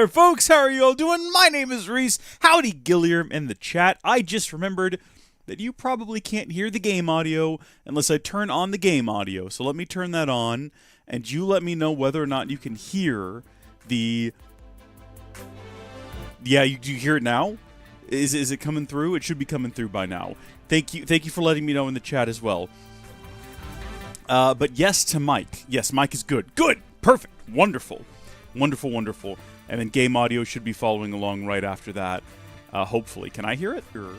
there, folks. How are you all doing? My name is Reese. Howdy, Gilliam in the chat. I just remembered that you probably can't hear the game audio unless I turn on the game audio. So let me turn that on, and you let me know whether or not you can hear the... Yeah, do you hear it now? Is it coming through? It should be coming through by now. Thank you for letting me know in the chat as well. But yes to Mike. Yes, Mike is good. Good! Perfect! Wonderful. Wonderful, wonderful. And then game audio should be following along right after that. Hopefully. Can I hear it? Or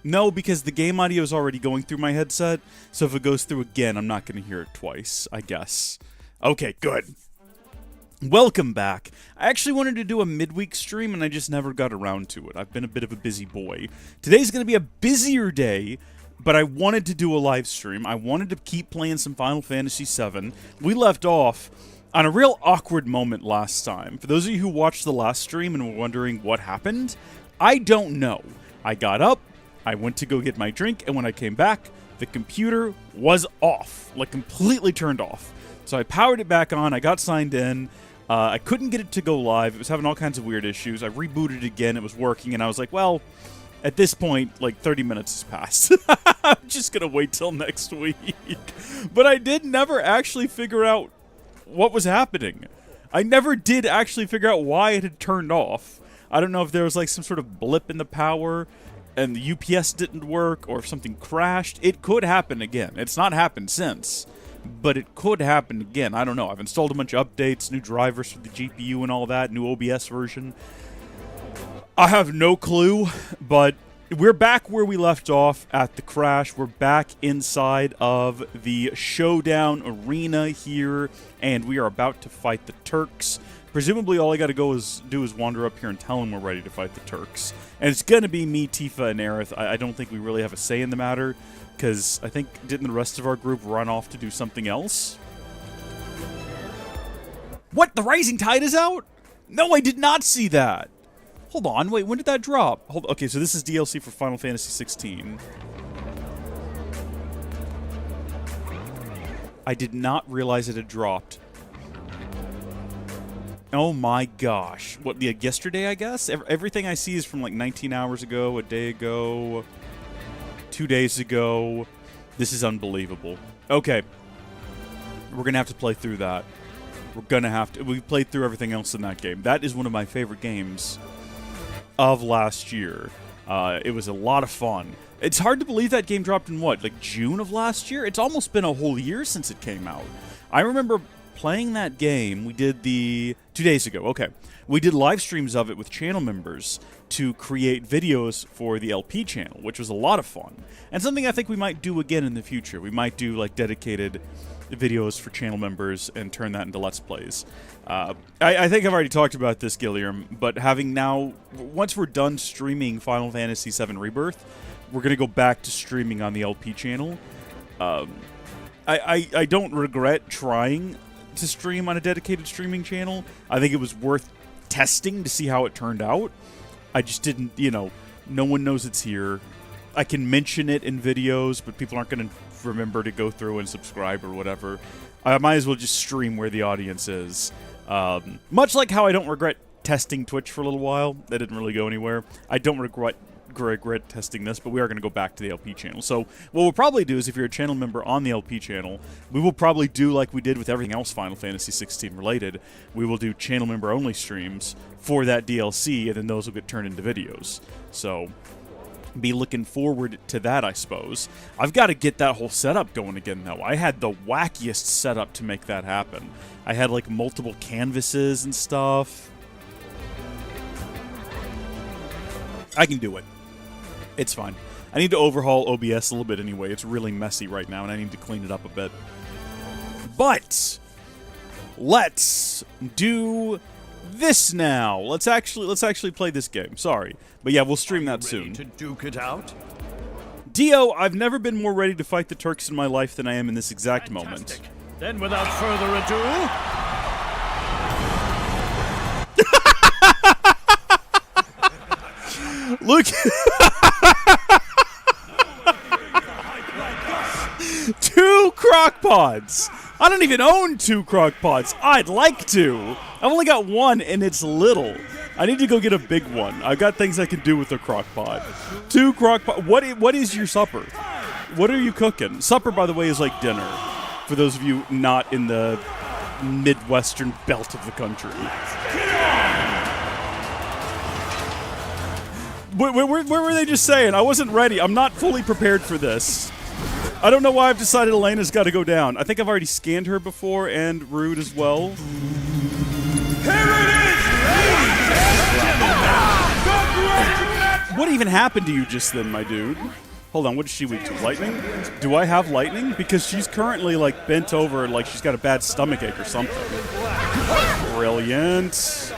No, because the game audio is already going through my headset. So if it goes through again, I'm not going to hear it twice, I guess. Okay, good. Welcome back. I actually wanted to do a midweek stream, and I just never got around to it. I've been a bit of a busy boy. Today's going to be a busier day, but I wanted to do a live stream. I wanted to keep playing some Final Fantasy VII. We left off on a real awkward moment last time. For those of you who watched the last stream and were wondering what happened, I don't know. I got up, I went to go get my drink, and when I came back, the computer was off. Like, completely turned off. So I powered it back on, I got signed in, I couldn't get it to go live, it was having all kinds of weird issues, I rebooted it again, it was working, and I was like, well, at this point, like, 30 minutes has passed. I'm just gonna wait till next week. But I did never actually figure out what was happening. I never did actually figure out why it had turned off. I don't know if there was like some sort of blip in the power and the UPS didn't work, or if something crashed. It could happen again. It's not happened since, but it could happen again. I don't know. I've installed a bunch of updates, new drivers for the GPU and all that, new OBS version. I have no clue, but we're back where we left off at the crash. We're back inside of the showdown arena here, and we are about to fight the Turks. Presumably all I gotta do is wander up here and tell them we're ready to fight the Turks. And it's gonna be me, Tifa, and Aerith. I don't think we really have a say in the matter, because I think didn't the rest of our group run off to do something else? What? The Rising Tide is out? No, I did not see that! Hold on, wait, when did that drop? Okay, so this is DLC for Final Fantasy 16. I did not realize it had dropped. Oh my gosh. What, yesterday, I guess? Everything I see is from like 19 hours ago, a day ago, 2 days ago. This is unbelievable. Okay. We're gonna have to play through that. We're gonna have to. We played through everything else in that game. That is one of my favorite games of last year. It was a lot of fun. It's hard to believe that game dropped in what, like June of last year? It's almost been a whole year since it came out. I remember playing that game. We did 2 days ago, okay. We did live streams of it with channel members to create videos for the LP channel, which was a lot of fun. And something I think we might do again in the future. We might do like dedicated videos for channel members and turn that into Let's Plays. I think I've already talked about this, Gilliam, but having now, once we're done streaming Final Fantasy VII Rebirth, we're going to go back to streaming on the LP channel. I don't regret trying to stream on a dedicated streaming channel. I think it was worth testing to see how it turned out. I just didn't, no one knows it's here. I can mention it in videos, but people aren't going to remember to go through and subscribe or whatever. I might as well just stream where the audience is. Much like how I don't regret testing Twitch for a little while. That didn't really go anywhere. I don't regret testing this, but we are going to go back to the LP channel. So what we'll probably do is, if you're a channel member on the LP channel, we will probably do like we did with everything else Final Fantasy 16 related. We will do channel member only streams for that DLC, and then those will get turned into videos. So be looking forward to that, I suppose. I've got to get that whole setup going again, though. I had the wackiest setup to make that happen. I had like multiple canvases and stuff. I can do it. It's fine. I need to overhaul OBS a little bit anyway. It's really messy right now, and I need to clean it up a bit. But let's do this now. Let's actually play this game. Sorry, but yeah, we'll stream that soon. To duke it out? Dio, I've never been more ready to fight the Turks in my life than I am in this exact moment. Then, without further ado, look. Two crock pods. I don't even own 2 crock pots. I'd like to. I've only got 1, and it's little. I need to go get a big one. I've got things I can do with a crock pot. 2 crock pot. What is your supper? What are you cooking? Supper, by the way, is like dinner. For those of you not in the Midwestern belt of the country. Where were they just saying? I wasn't ready. I'm not fully prepared for this. I don't know why I've decided Elena's got to go down. I think I've already scanned her before, and Rude as well. Here it is! What even happened to you just then, my dude? Hold on, what is she weak to? Lightning? Do I have lightning? Because she's currently, like, bent over like she's got a bad stomachache or something. Brilliant.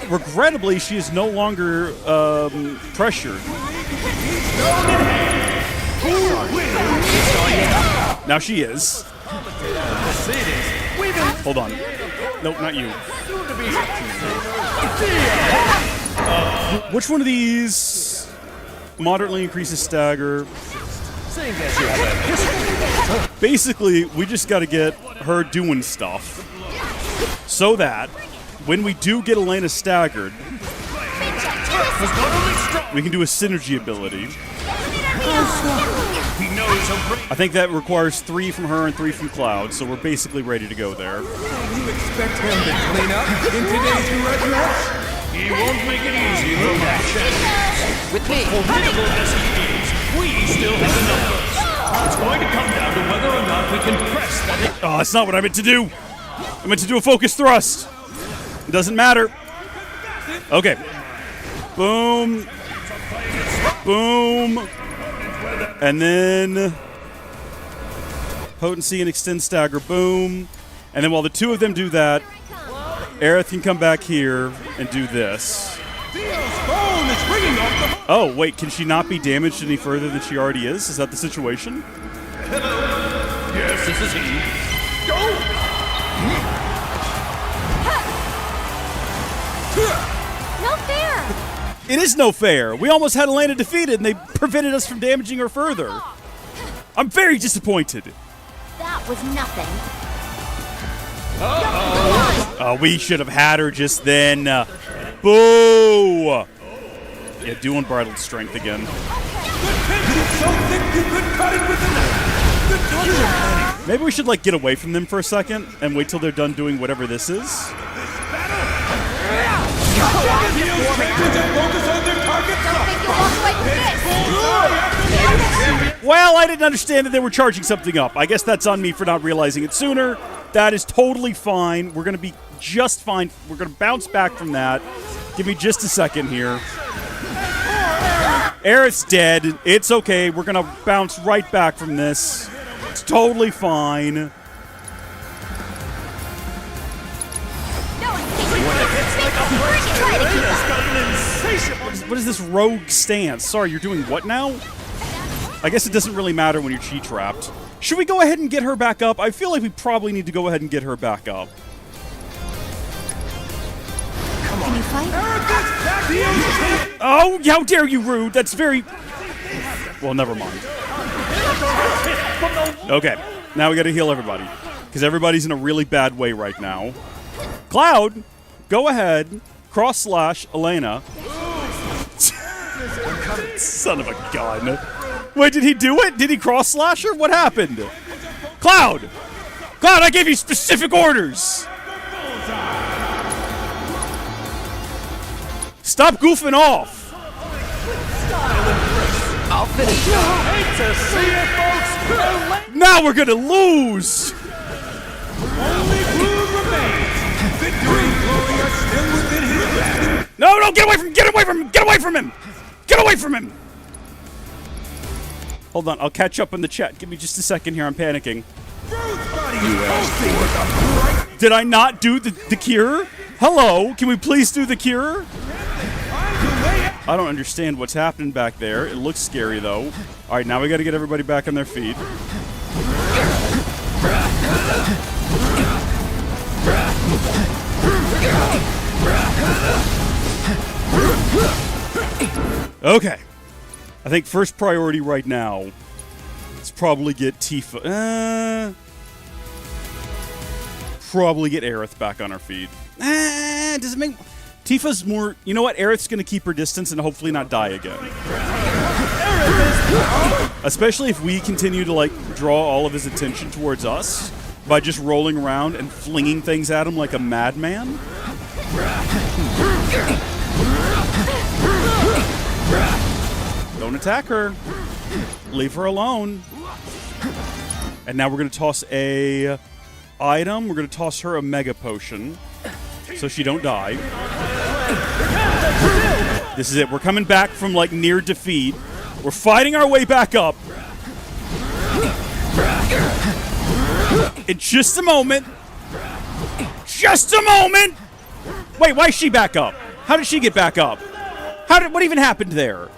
Regrettably, she is no longer pressured. Now she is. Hold on. Nope, not you. Which one of these moderately increases stagger? Basically, we just got to get her doing stuff so that when we do get Elena staggered, we can do a synergy ability. I think that requires 3 from her and 3 from Cloud, so we're basically ready to go there. You expect him to clean up in today's red match? He won't make it easy from that chance. With me. Formidable as he is, we still have the numbers. It's going to come down to whether or not we can press that. Oh, that's not what I meant to do. I meant to do a focus thrust. It doesn't matter. Okay. Boom. Boom. And then potency and extend stagger. Boom. And then while the 2 of them do that, Aerith can come back here and do this. Oh, wait, can she not be damaged any further than she already is? Is that the situation? Yes, this is he. Go! No fair! It is no fair. We almost had Elena defeated, and they prevented us from damaging her further. I'm very disappointed. That was nothing. We should have had her just then. Boo! Yeah, do unbridled strength again. Maybe we should, like, get away from them for a second and wait till they're done doing whatever this is. Well, I didn't understand that they were charging something up. I guess that's on me for not realizing it sooner. That is totally fine. We're going to be just fine. We're going to bounce back from that. Give me just a second here. Aerith's dead. It's okay. We're going to bounce right back from this. It's totally fine. What is this rogue stance? Sorry, you're doing what now? I guess it doesn't really matter when you're chi trapped. Should we go ahead and get her back up? I feel like we probably need to go ahead and get her back up. Can you fight? Oh, how dare you, Rude? That's very... Well, never mind. Okay, now we gotta heal everybody. Because everybody's in a really bad way right now. Cloud, go ahead, cross-slash Elena. Son of a gun. Wait, did he do it? Did he cross-slash her? What happened? Cloud! Cloud, I gave you specific orders! Stop goofing off! I'll finish. Hate to see it, folks. Now we're gonna lose! Only blue remains. Victory and glory are still within his grasp. No, no, get away from him! Get away from him! Get away from him! Get away from him! Hold on, I'll catch up in the chat. Give me just a second here, I'm panicking. Did I not do the cure? Hello, can we please do the cure? I don't understand what's happening back there. It looks scary, though. All right, now we got to get everybody back on their feet. Okay. I think first priority right now is probably get Tifa. probably get Aerith back on her feet. Does it make... Tifa's more... You know what? Aerith's going to keep her distance and hopefully not die again. Especially if we continue to, like, draw all of his attention towards us by just rolling around and flinging things at him like a madman. Don't attack her. Leave her alone. And now we're going to toss a item. We're going to toss her a mega potion so she don't die. This is it. We're coming back from, like, near defeat. We're fighting our way back up. In just a moment. Just a moment! Wait, why is she back up? How did she get back up? What even happened there?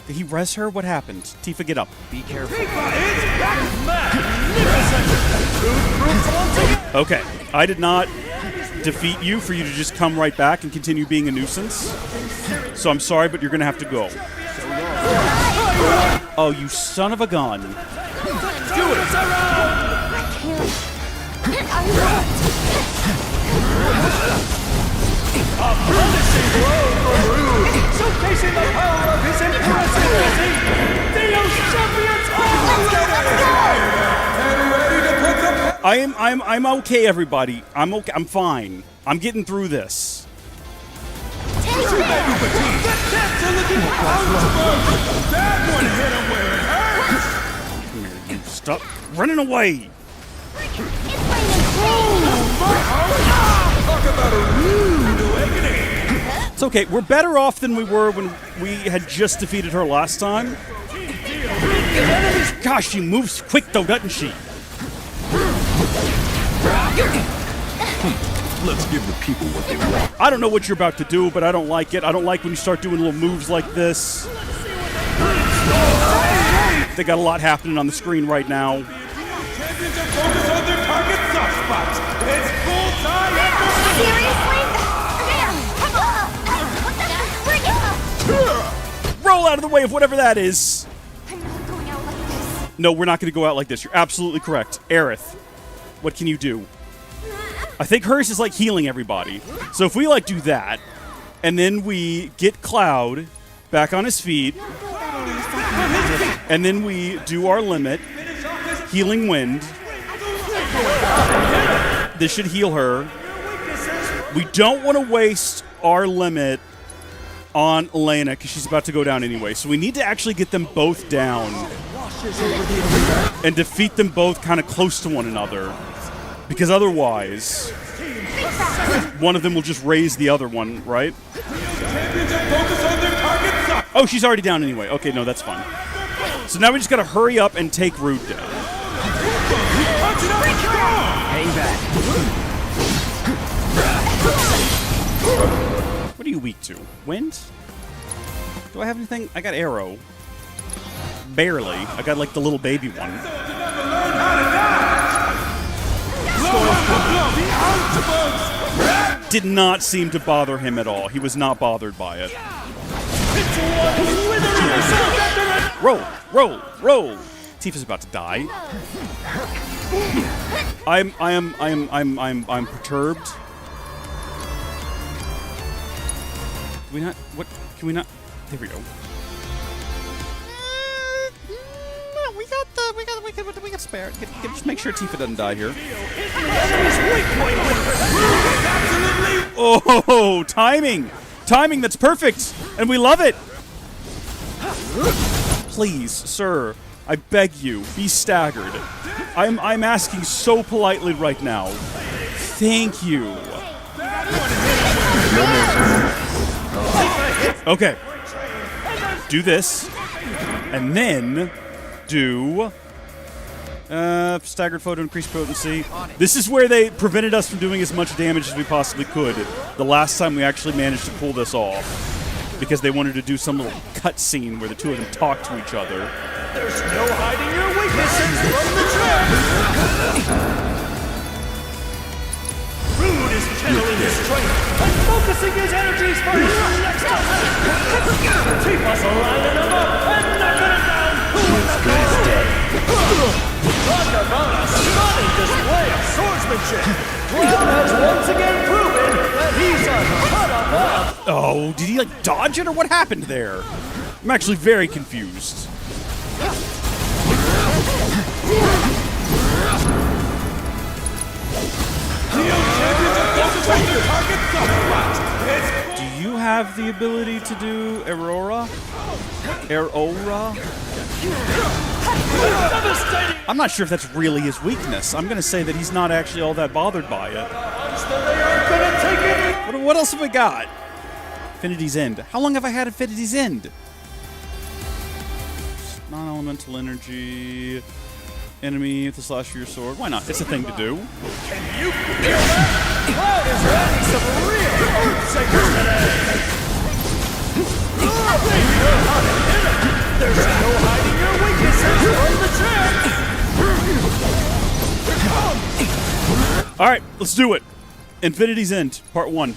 Did he res her? What happened? Tifa, get up. Be careful. Okay, I did not defeat you for you to just come right back and continue being a nuisance. So I'm sorry, but you're going to have to go. Oh, you son of a gun. Do it! I won't. A punishing blow from Rude, showcasing the power of his impressive physique. Dio's champions I'm okay, everybody. I'm okay. I'm fine. I'm getting through this. Take this! That one hit him where it hurts! Come here, you stop running away. It's raining Talk about a rude awakening! It's okay. We're better off than we were when we had just defeated her last time. Gosh, she moves quick though, doesn't she? Let's give the people what they want. I don't know what you're about to do, but I don't like it. I don't like when you start doing little moves like this. They got a lot happening on the screen right now. Champions are focused on their target soft spots. It's bullseye after Seriously? There! Come on! What the? Bring it! Roll out of the way of whatever that is. I'm not going out like this. No, we're not going to go out like this. You're absolutely correct. Aerith, what can you do? I think hers is like healing everybody. So if we like do that, and then we get Cloud back on his feet, and then we do our limit, healing wind. This should heal her. We don't want to waste our limit on Elena because she's about to go down anyway. So we need to actually get them both down and defeat them both kind of close to one another. Because otherwise, one of them will just raise the other one, right? champions are focused on their target soft. Oh, she's already down anyway. Okay, no, that's fine. So now we just gotta hurry up and take Rude down. Hang back. What are you weak to? Wind? Do I have anything? I got arrow. Barely. I got like the little baby one. Did not seem to bother him at all. He was not bothered by it. Roll, roll, roll. Tifa's about to die. I'm perturbed. Can we not? What? Can we not? There we go. We got spare. Just make sure Tifa doesn't die here. Oh, timing! Timing that's perfect, and we love it. Please, sir, I beg you, be staggered. I'm asking so politely right now. Thank you. Okay. Do this, and then do staggered foe to increase potency. This is where they prevented us from doing as much damage as we possibly could the last time we actually managed to pull this off, because they wanted to do some little cutscene where the two of them talk to each other. There's no hiding your weaknesses from the trap! Rude is channeling his strength and focusing his energies for his next attack! Tifa's lining him up and knocking him down! Talk about a stunning display of swordsmanship! Cloud has once again proven that he's a cut above. Oh, did he like dodge it or what happened there? I'm actually very confused. Do you have the ability to do Aurora? Aurora? I'm not sure if that's really his weakness. I'm going to say that he's not actually all that bothered by it. What else have we got? Infinity's End. How long have I had Infinity's End? Non-elemental energy. Enemy with the slash of your sword. Why not? It's a thing to do. Can you feel that? Cloud is ready some real earthshakers today. There's no hiding your weaknesses from the champ. All right, let's do it. Infinity's End, Part 1.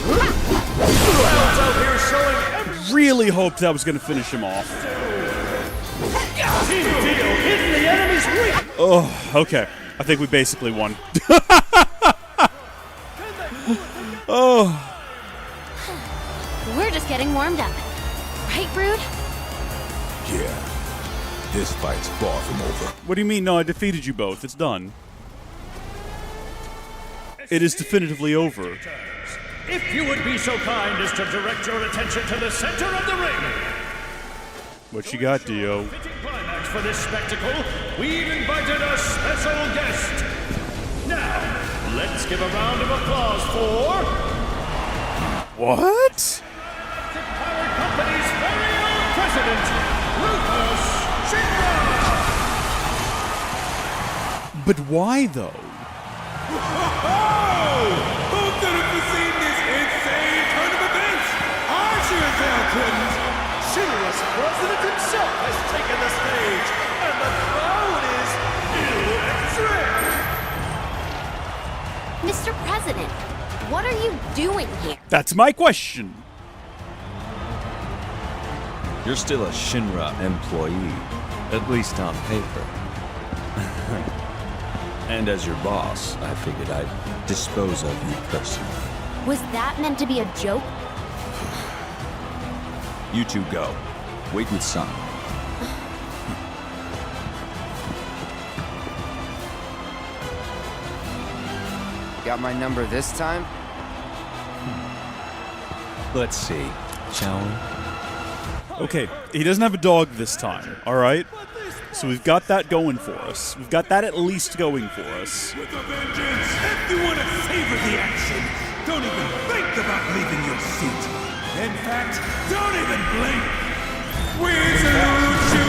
Cloud's out here showing every Really hoped that was going to finish him off. Team Dio hitting the enemy's weak. Oh, okay. I think we basically won. Oh. We're just getting warmed up. Right, Brood? Yeah. This fight's far from over. What do you mean? No, I defeated you both. It's done. It is definitively over. If you would be so kind as to direct your attention to the center of the ring. What you got, Dio? Fitting climax for this spectacle, we've invited a special guest. Now, let's give a round of applause for What? Power Company's very own president, Rufus Shinra. But why, though? Who could have foreseen this insane turn of events? I sure as hell couldn't. Shinra's president himself has taken the stage, and the crowd is electric. Mr. President, what are you doing here? That's my question. You're still a Shinra employee, at least on paper. And as your boss, I figured I'd dispose of you personally. Was that meant to be a joke? You two go. Wait with Sun. Got my number this time? Let's see, shall we? Okay, he doesn't have a dog this time, all right? So we've got that going for us. We've got that at least going for us. With a vengeance! If you want to savor the action, don't even think about leaving your seat. In fact, don't even blink. We salute you,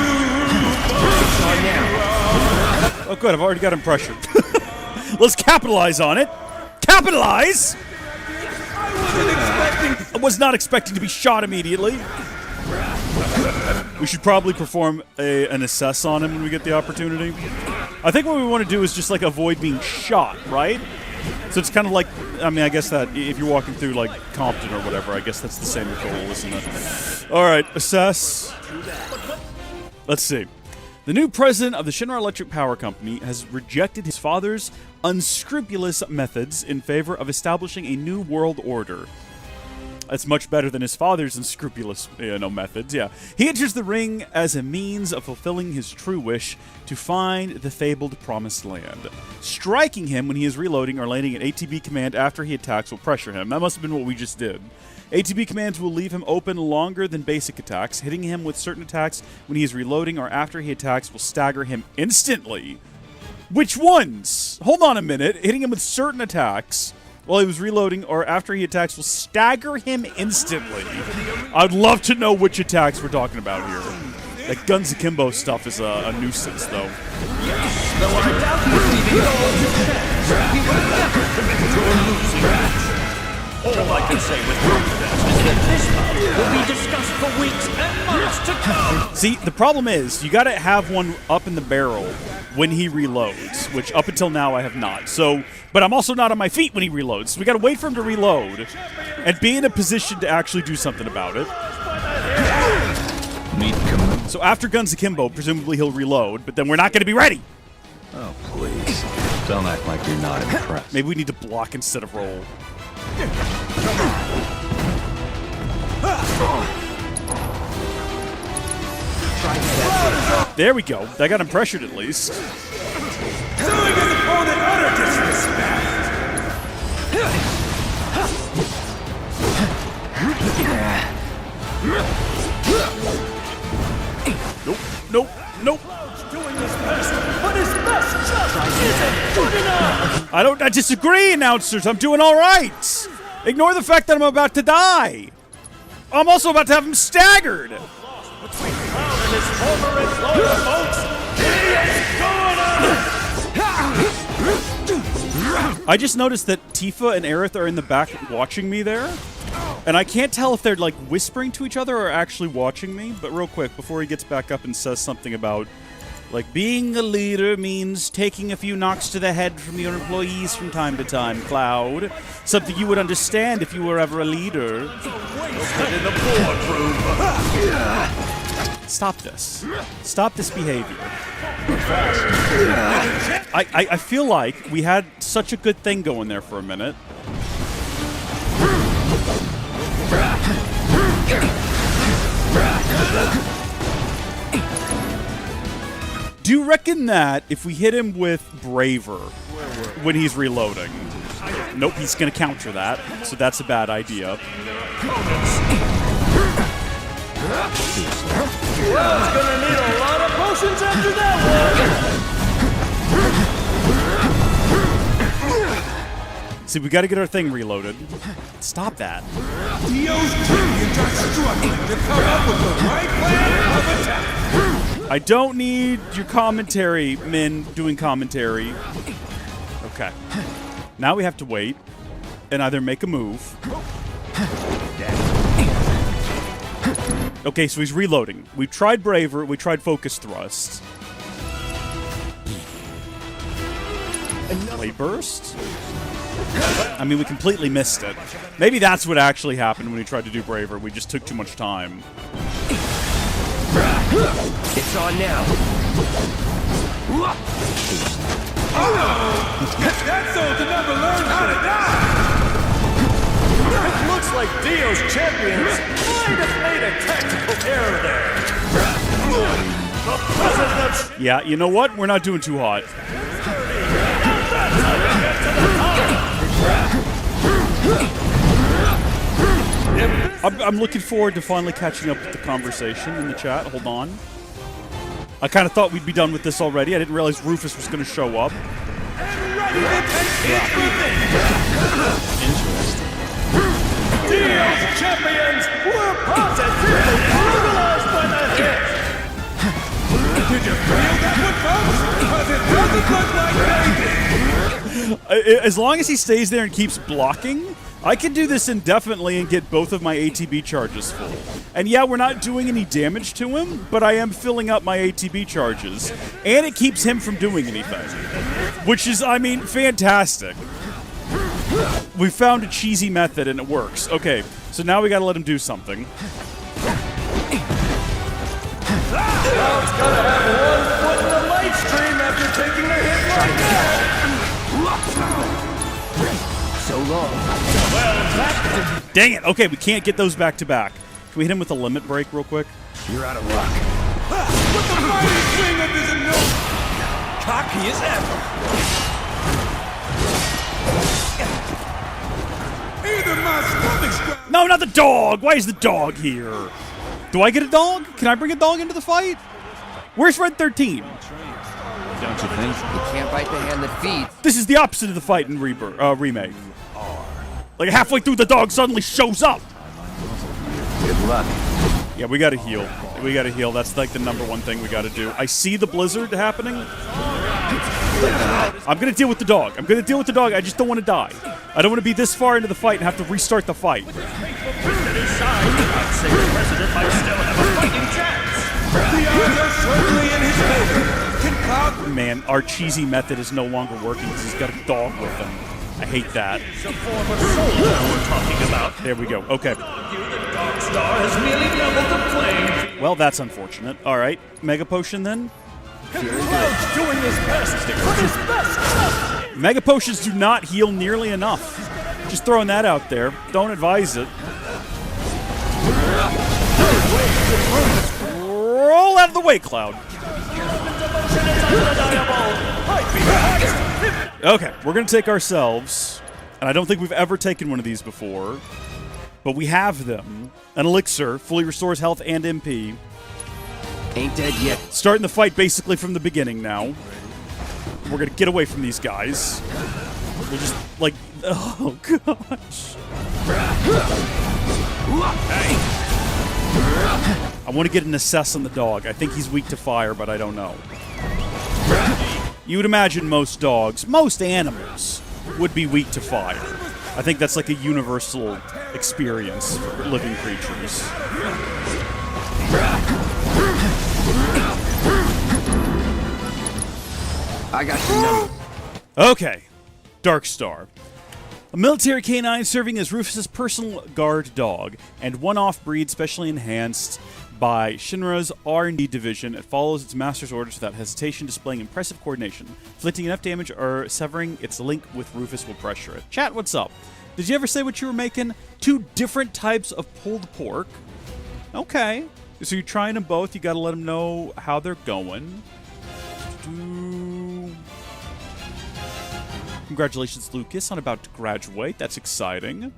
Oh, good, I've already got him pressured. Let's capitalize on it. Capitalize! I was not expecting to be shot immediately. We should probably perform an assess on him when we get the opportunity. I think what we want to do is just like avoid being shot, right? So it's kind of like, I mean, I guess that if you're walking through like Compton or whatever, I guess that's the same goal, isn't it? All right, assess. Let's see. The new president of the Shinra Electric Power Company has rejected his father's unscrupulous methods in favor of establishing a new world order. That's much better than his father's unscrupulous, methods, yeah. He enters the ring as a means of fulfilling his true wish to find the fabled Promised Land. Striking him when he is reloading or landing an ATB command after he attacks will pressure him. That must have been what we just did. ATB commands will leave him open longer than basic attacks. Hitting him with certain attacks when he is reloading or after he attacks will stagger him instantly. Which ones? Hold on a minute. Hitting him with certain attacks while he was reloading or after he attacks will stagger him instantly. I'd love to know which attacks we're talking about here. That Guns Akimbo stuff is a nuisance, though. Though I doubt he's leaving all to chance, he will never commit to a losing match. All I can say with confidence is that this bout will be discussed for weeks and months to come. See, the problem is, you gotta have one up in the barrel when he reloads, which up until now I have not. So, but I'm also not on my feet when he reloads. So we gotta wait for him to reload and be in a position to actually do something about it. Meet So after Guns Akimbo, presumably he'll reload, but then we're not going to be ready. Oh, please. Don't act like you're not impressed. Maybe we need to block instead of roll. There we go. That got him pressured at least. Showing his opponent utter disrespect. Nope. Doing his best, but his best just isn't good enough. I disagree, announcers. I'm doing all right. Ignore the fact that I'm about to die. I'm also about to have him staggered. Between Cloud and his former employer, folks, he is going on. I just noticed that Tifa and Aerith are in the back watching me there. And I can't tell if they're like whispering to each other or actually watching me. But real quick, before he gets back up and says something about like being a leader means taking a few knocks to the head from your employees from time to time, Cloud. Something you would understand if you were ever a leader. Wasted in the boardroom. Stop this. Stop this behavior. I feel like we had such a good thing going there for a minute. Do you reckon that if we hit him with Braver when he's reloading? Nope, he's going to counter that, so that's a bad idea. Well, he's gonna need a lot of potions after that one. See, we got to get our thing reloaded. Stop that. Dio's champions are struggling to come up with the right plan of attack. I don't need your commentary, Min, doing commentary. Okay. Now we have to wait and either make a move. Okay, so he's reloading. We tried Braver, we tried Focus Thrust. Blade Burst? I mean, we completely missed it. Maybe that's what actually happened when we tried to do Braver. We just took too much time. It's on now. That's so to never learn how to die. It looks like Dio's champions might have made a tactical error there. The president of Yeah, you know what? We're not doing too hot. I'm looking forward to finally catching up with the conversation in the chat. Hold on. I kind of thought we'd be done with this already. I didn't realize Rufus was going to show up. Ready to take his revenge. Dio's champions were positively brutalized by the hit. Did you feel that one, folks? Because it doesn't look like they did. As long as he stays there and keeps blocking, I can do this indefinitely and get both of my ATB charges full. And yeah, we're not doing any damage to him, but I am filling up my ATB charges. And it keeps him from doing anything. Which is, I mean, fantastic. We found a cheesy method and it works. Okay, so now we gotta let him do something. Cloud's gotta have one foot in the light stream after taking a hit like that. So long. Well, that Dang it! Okay, we can't get those back to back. Can we hit him with a limit break real quick? You're out of luck. With the mighty swing of his nose. cocky as ever. Either my stomach's No, not the dog! Why is the dog here? Do I get a dog? Can I bring a dog into the fight? Where's Red 13? Don't you think? You can't bite the hand that feeds. This is the opposite of the fight in Remake. Like halfway through, the dog suddenly shows up. Good luck. Yeah, we gotta heal. We gotta heal. That's like the number one thing we gotta do. I see the blizzard happening. I'm gonna deal with the dog. I'm gonna deal with the dog. I just don't want to die. I don't want to be this far into the fight and have to restart the fight. I'd say the president might still have a fighting chance. The odds are certainly in his favor. Can Cloud Man, our cheesy method is no longer working because he's got a dog with him. I hate that. It's a form of soldier we're talking about. There we go. Okay. You, the dog's Star has merely leveled the playing field. Well, that's unfortunate. All right, Mega Potion then. Cloud's doing his best to put his best stuff. Mega Potions do not heal nearly enough. Just throwing that out there. Don't advise it. Roll out of the way, Cloud. Okay, we're going to take ourselves, and I don't think we've ever taken one of these before, but we have them. An elixir, fully restores health and MP. Ain't dead yet. Starting the fight basically from the beginning now. We're going to get away from these guys. We'll just, like, oh, gosh. I want to get an assess on the dog. I think he's weak to fire, but I don't know. You would imagine most dogs, most animals, would be weak to fire. I think that's like a universal experience for living creatures. I got your number. Okay, Dark Star. A military canine serving as Rufus's personal guard dog, and one off-breed specially enhanced by Shinra's R&D division. It follows its master's orders without hesitation, displaying impressive coordination. Inflicting enough damage or severing its link with Rufus will pressure it. Chat, what's up? Did you ever say what you were making? 2 different types of pulled pork. Okay. So you're trying them both. You got to let them know how they're going. Congratulations, Lucas, on about to graduate. That's exciting.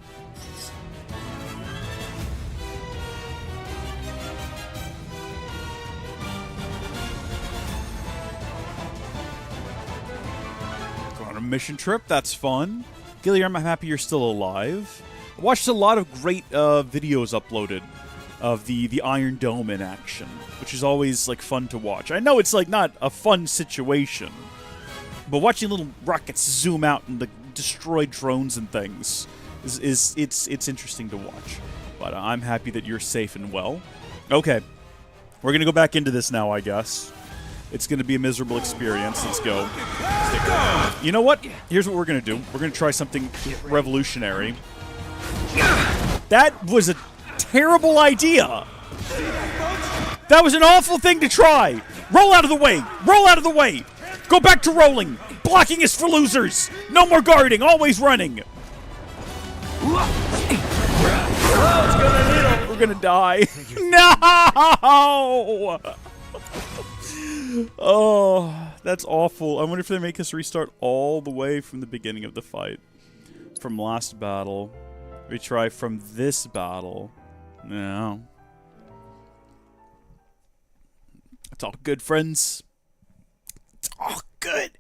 Going on a mission trip. That's fun. Gilliam, I'm happy you're still alive. I watched a lot of great videos uploaded of the Iron Dome in action, which is always like fun to watch. I know it's like not a fun situation, but watching little rockets zoom out and destroy drones and things it's interesting to watch. But I'm happy that you're safe and well. Okay, we're gonna go back into this now. I guess it's gonna be a miserable experience. Let's go. You know what? Here's what we're gonna do. We're gonna try something revolutionary. That was a terrible idea. That was an awful thing to try. Roll out of the way. Roll out of the way. Go back to rolling. Blocking is for losers. No more guarding. Always running. We're gonna die. No! Oh, that's awful. I wonder if they make us restart all the way from the beginning of the fight. From last battle. Retry from this battle. No. It's all good, friends. It's all good.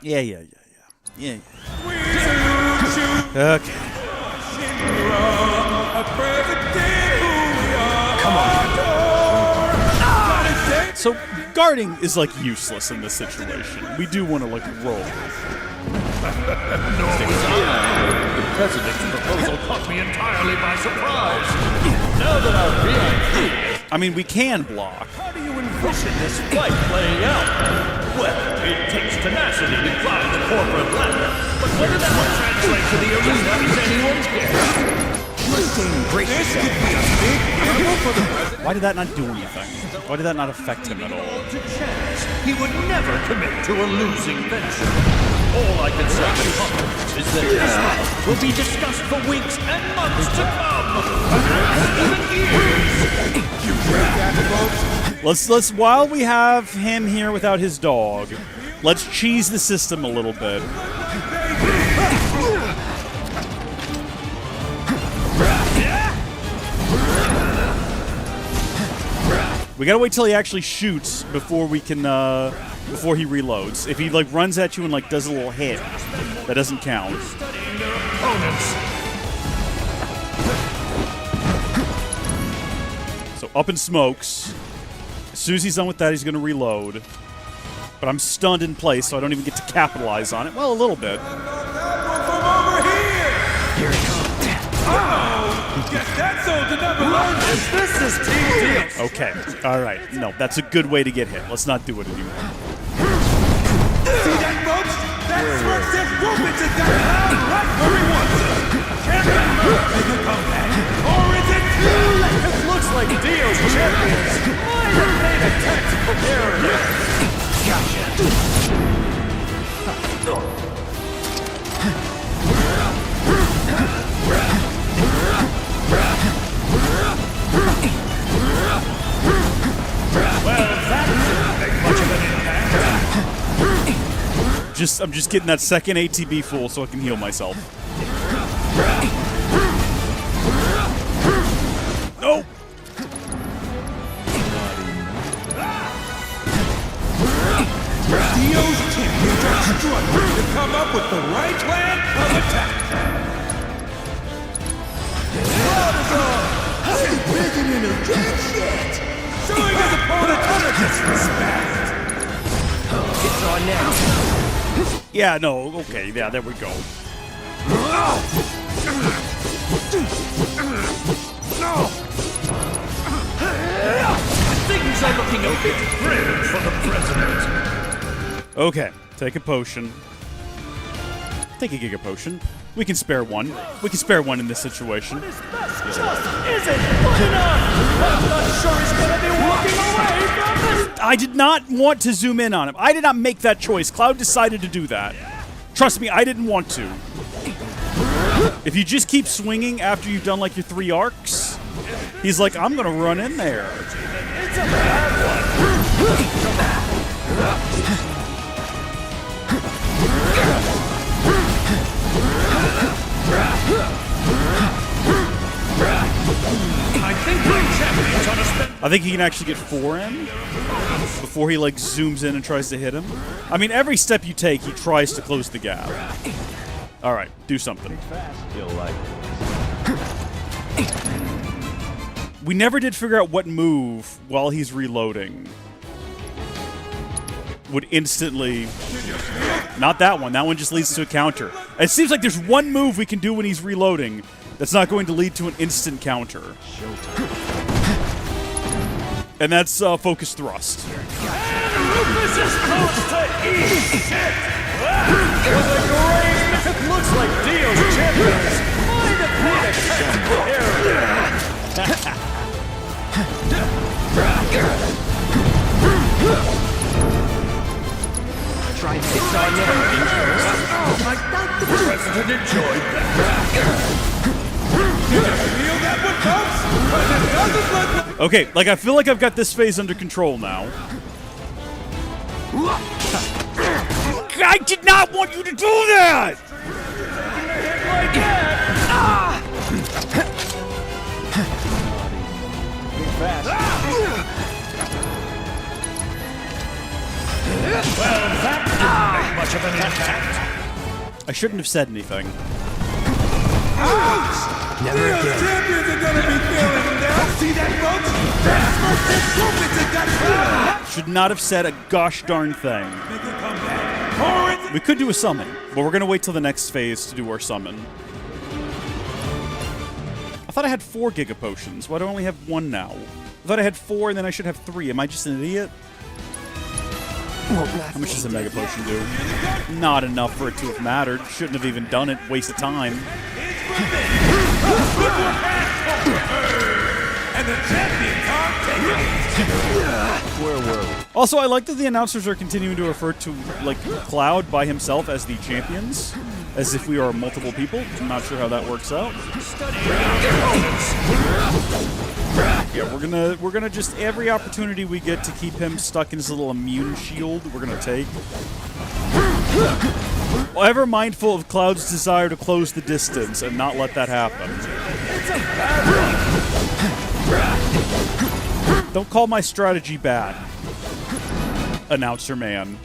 Yeah. Okay. Come on. So guarding is like useless in this situation. We do want to like roll. The president's proposal caught me entirely by surprise. Now that our VIP... I mean, we can block. How do you envision this fight playing out? Well, it takes tenacity to climb the corporate ladder. But whether that will translate to the arena is anyone's guess. Why did that not do anything? Why did that not affect him at all? He would never commit to a losing venture. All I can say with confidence is that this match will be discussed for weeks and months to come. Even years. Let's while we have him here without his dog, let's cheese the system a little bit. We gotta wait till he actually shoots before we can, before he reloads. If he like runs at you and like does a little hit, that doesn't count. So up in smokes. As soon as he's done with that, he's gonna reload. But I'm stunned in place, so I don't even get to capitalize on it. Well, a little bit. Here it comes. Oh, guess that soldier never learned this. This is Team Deal. Okay, alright. No, that's a good way to get hit. Let's not do it anymore. See that, folks? That smirk says Rufus has got Cloud right where he wants him. Can't let him I'm just getting that second ATB full so I can heal myself. No! Dio's champions are struggling to come up with the right plan of attack. Making an objection! Showing his opponent utter disrespect! It's on now. Yeah, no, okay, yeah, there we go. Things are looking a bit grim for the president. Okay, take a potion. Take a Giga Potion. We can spare one. We can spare one in this situation. This just isn't good enough. I'm not sure he's gonna be walking away from this. I did not want to zoom in on him. I did not make that choice. Cloud decided to do that. Trust me, I didn't want to. If you just keep swinging after you've done like your 3 arcs, he's like, I'm gonna run in there. It's a bad I think my champion's on a spin. I think he can actually get 4 in before he like zooms in and tries to hit him. I mean, every step you take, he tries to close the gap. All right, do something. Feel like We never did figure out what move while he's reloading would instantly... Not that one. That one just leads to a counter. It seems like there's one move we can do when he's reloading that's not going to lead to an instant counter. And that's Focus Thrust. Rufus is close to eat shit. With a great, it looks like Dio's champions might have made a tactical error. Try this on now. I thought the president enjoyed that. Feel that one, folks? But it doesn't look like... Okay, like I feel like I've got this phase under control now. I did not want you to do that! Well, that didn't make much of an impact. I shouldn't have said anything. Never Dio's again. champions are gonna be feeling that. See that, folks? That's what this trumpets have got. Should not have said a gosh darn thing. Make a comeback. Or it's... We could do a summon, but we're gonna wait till the next phase to do our summon. I thought I had 4 Giga Potions. Why do I only have 1 now? I thought I had 4 and then I should have 3. Am I just an idiot? How much does a Mega Potion do? Not enough for it to have mattered. Shouldn't have even done it. Waste of time. And the champions are taking it. where were we? Also, I like that the announcers are continuing to refer to, like, Cloud by himself as the champions, as if we are multiple people. I'm not sure how that works out. Yeah, we're gonna just every opportunity we get to keep him stuck in his little immune shield, we're gonna take. Ever mindful of Cloud's desire to close the distance and not let that happen. Don't call my strategy bad, announcer man.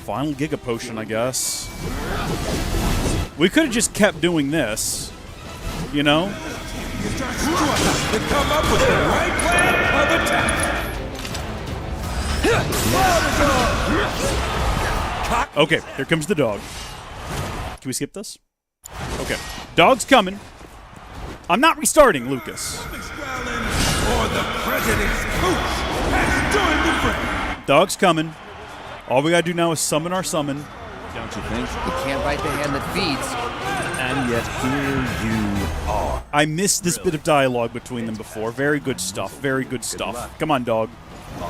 Final Giga Potion, I guess. We could have just kept doing this, you know? To come up with the right plan of attack. Okay, here comes the dog. Can we skip this? Okay. Dog's coming. I'm not restarting, Lucas. Or the president's coach has joined the fray. Dog's coming. All we gotta do now is summon our summon. Don't you think? You can't bite the hand that feeds. And yet here you are. I missed this bit of dialogue between them before. Very good stuff. Very good stuff. Come on, dog. No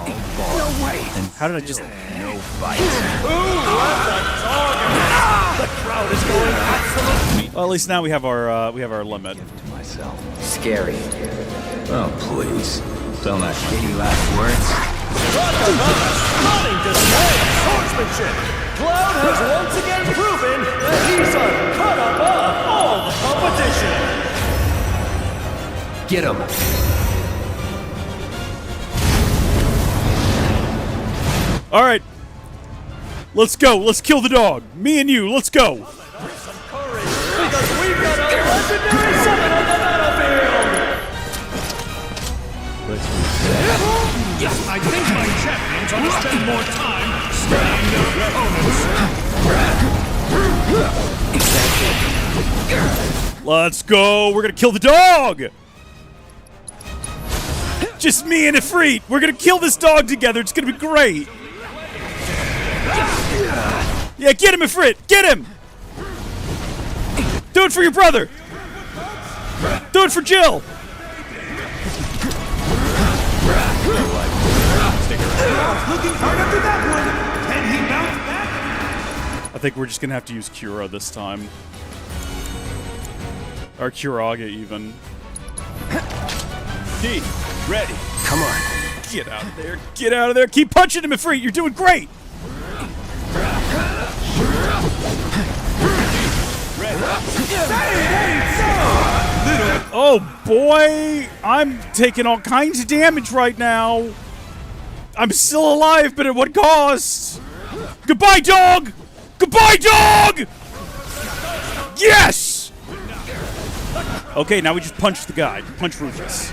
way. How did I just... No fight. Ooh, that's a target. Well, at least now we have our limit. To myself. Scary. Oh, please. Don't have any last words. Stunning display of swordsmanship! Cloud has once again proven that he's a cut above all the competition! Get him. All right. Let's go. Let's kill the dog. Me and you. Let's go. Some courage, because we've got a legendary summon on the battlefield! Let's reset. I think my champions ought to spend more time studying their opponents. Let's go. We're gonna kill the dog. Just me and Ifrit. We're gonna kill this dog together. It's gonna be great. Yeah, get him, Ifrit. Get him. Do it for your brother. Do it for Jill. Looking hard after that one. Can he bounce back? I think we're just gonna have to use Cura this time. Or Curaga, even. D, ready. Come on. Get out of there. Get out of there. Keep punching him, Ifrit. You're doing great. Oh boy, I'm taking all kinds of damage right now. I'm still alive, but at what cost? Goodbye, dog! Goodbye, dog! Yes! Okay, now we just punch the guy. Punch Rufus.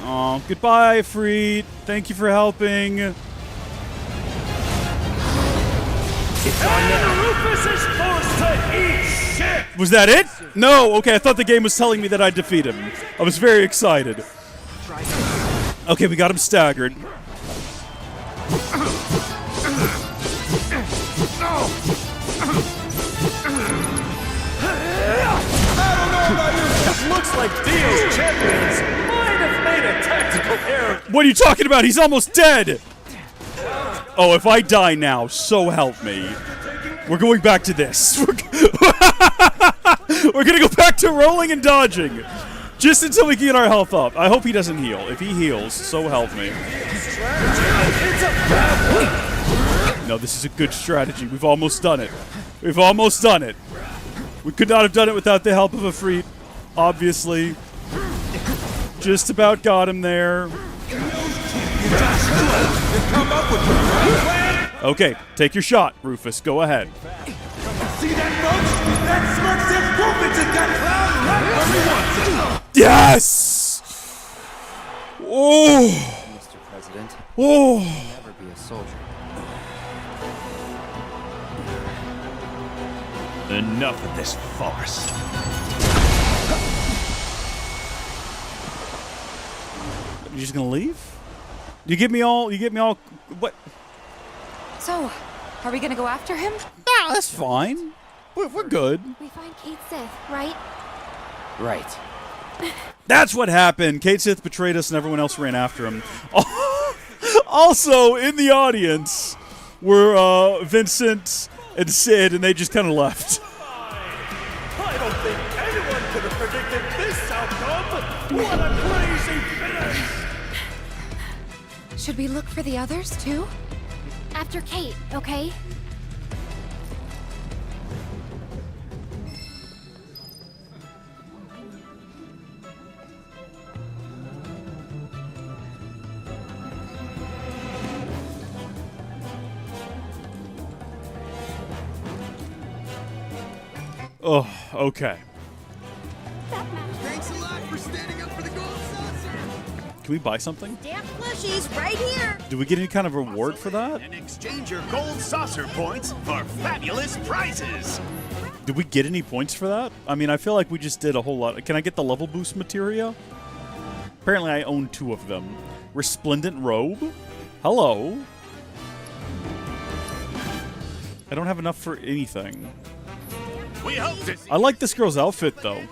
Oh, goodbye, Freed. Thank you for helping. It's on now. Rufus is forced to eat shit! Was that it? No, okay, I thought the game was telling me that I'd defeat him. I was very excited. Okay, we got him staggered. It looks like Dio's champions might have made a tactical error. What are you talking about? He's almost dead! Oh, if I die now, so help me. We're going back to this. We're gonna go back to rolling and dodging. Just until we can get our health up. I hope he doesn't heal. If he heals, so help me. No, this is a good strategy. We've almost done it. We've almost done it. We could not have done it without the help of Ifrit. Obviously. Just about got him there. Okay, take your shot, Rufus. Go ahead. See that, folks? That smirk says Rufus has got Cloud right where he wants it. Yes! Oh! Mr. President, Oh! never be a soldier. Enough of this farce. You just gonna leave? You get me all. What? So, are we gonna go after him? Nah, that's fine. We're good. We find Kate Sith, right? Right. That's what happened. Kate Sith betrayed us and everyone else ran after him. Also, in the audience were Vincent and Sid, and they just kind of left. I don't think anyone could have predicted this outcome. What a crazy finish! Should we look for the others, too? After Kate, okay? Oh, okay. Thanks a lot for standing up for the gold saucer. Can we buy something? Damn plushies right here. Do we get any kind of reward for that? And exchange your gold saucer points for fabulous prizes. Did we get any points for that? I mean, I feel like we just did a whole lot. Can I get the level boost materia? Apparently I own 2 of them. Resplendent robe? Hello. I don't have enough for anything. We hope to see I like this girl's outfit, though.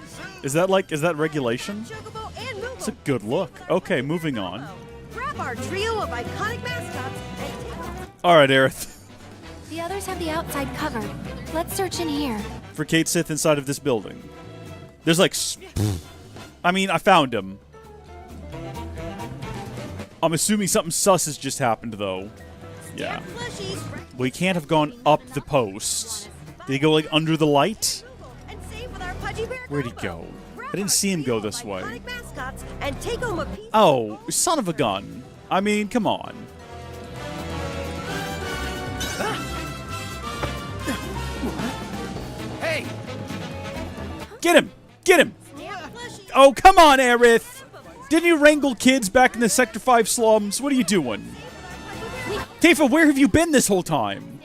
Is that regulation? Chocobo and Moogle. It's a good look. Okay, moving on. Grab our trio of iconic mascots and All right, Aerith. The others have the outside covered. Let's search in here. For Kate Sith inside of this building. There's like... I mean, I found him. I'm assuming something sus has just happened, though. Yeah. We can't have gone up the post. Did he go, like, under the light? Where'd he go? I didn't see him go this way. Oh, son of a gun. I mean, come on. Hey! Get him! Get him! Oh, come on, Aerith! Didn't you wrangle kids back in the Sector 5 slums? What are you doing? Tifa, where have you been this whole time?